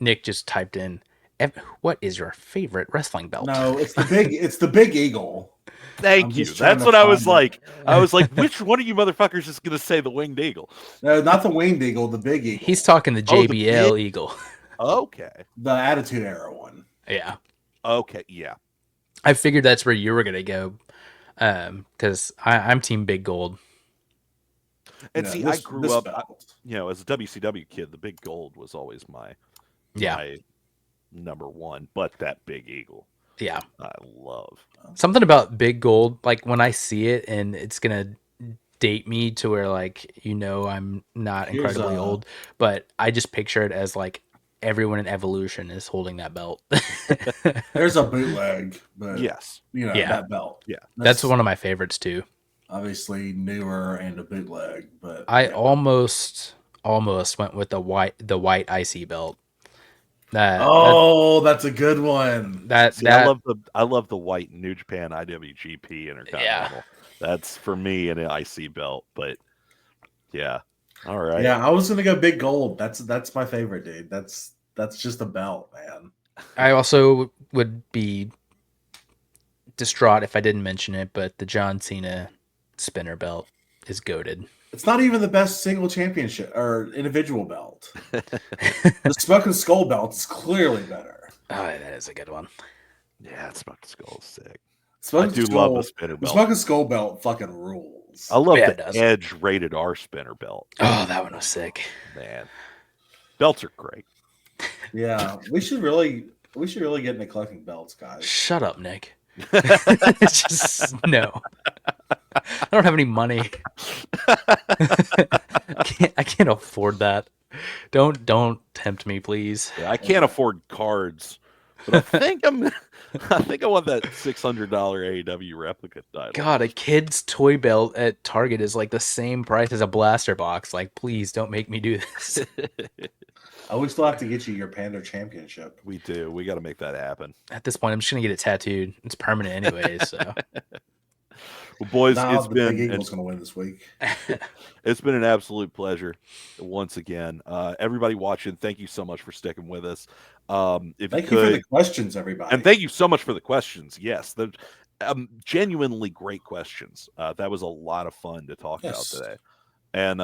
Speaker 3: Nick just typed in, "What is your favorite wrestling belt?"
Speaker 2: No, it's the big eagle.
Speaker 1: Thank you. That's what I was like. I was like, which one of you motherfuckers is going to say the winged eagle?
Speaker 2: No, not the winged eagle, the big eagle.
Speaker 3: He's talking the JBL eagle.
Speaker 1: Okay.
Speaker 2: The Attitude Era one.
Speaker 3: Yeah.
Speaker 1: Okay, yeah.
Speaker 3: I figured that's where you were going to go, because I'm team big gold.
Speaker 1: And I grew up, as a WCW kid, the big gold was always my number one, but that big eagle.
Speaker 3: Yeah.
Speaker 1: I love.
Speaker 3: Something about big gold, like when I see it, and it's going to date me to where, I'm not incredibly old, but I just picture it as like everyone in Evolution is holding that belt.
Speaker 2: There's a bootleg, but
Speaker 1: yes,
Speaker 2: that belt.
Speaker 1: Yeah,
Speaker 3: that's one of my favorites too.
Speaker 2: Obviously newer and a bootleg, but
Speaker 3: I almost went with the white IC belt.
Speaker 2: That's a good one.
Speaker 1: I love the white New Japan IWGP Intercontinental. Yeah. That's for me an IC belt, but yeah. All right.
Speaker 2: Yeah, I was gonna go big gold. That's my favorite, dude. That's just a belt, man.
Speaker 3: I also would be distraught if I didn't mention it, but the John Cena spinner belt is goated.
Speaker 2: It's not even the best single championship or individual belt. The Smoking Skull belt is clearly better.
Speaker 3: Oh, that is a good one.
Speaker 1: Yeah, Smoking Skull is sick.
Speaker 2: Love the spinner belt. The Smoking Skull belt fucking rules.
Speaker 1: I love the Edge rated R spinner belt.
Speaker 3: Oh, that one was sick.
Speaker 1: Man, belts are great.
Speaker 2: Yeah, we should really get into collecting belts, guys.
Speaker 3: Shut up, Nick. Just no. I don't have any money. I can't afford that. Don't tempt me, please.
Speaker 1: Yeah, I can't afford cards, but I think I want that $600 AEW replica title.
Speaker 3: God, a kid's toy belt at Target is like the same price as a blaster box. Like, please don't make me do this.
Speaker 2: We still have to get you your Panda Championship.
Speaker 1: We do. We got to make that happen.
Speaker 3: At this point, I'm just gonna get it tattooed. It's permanent anyways. So,
Speaker 1: well, boys,
Speaker 2: the Big Eagle's going to win this week.
Speaker 1: It's been an absolute pleasure once again. Everybody watching, thank you so much for sticking with us.
Speaker 2: Thank you for the questions, everybody,
Speaker 1: and thank you so much for the questions. Yes, the genuinely great questions. That was a lot of fun to talk about today. And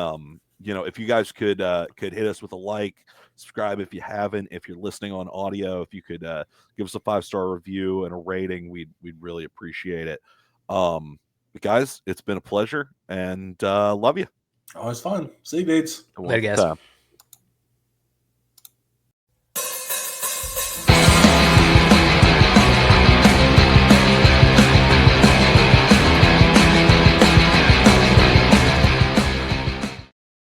Speaker 1: if you guys could hit us with a like, subscribe if you haven't. If you're listening on audio, if you could give us a 5-star review and a rating, we'd really appreciate it. Guys, it's been a pleasure, and love you.
Speaker 2: Always fun. See you, dudes.
Speaker 3: later, guys.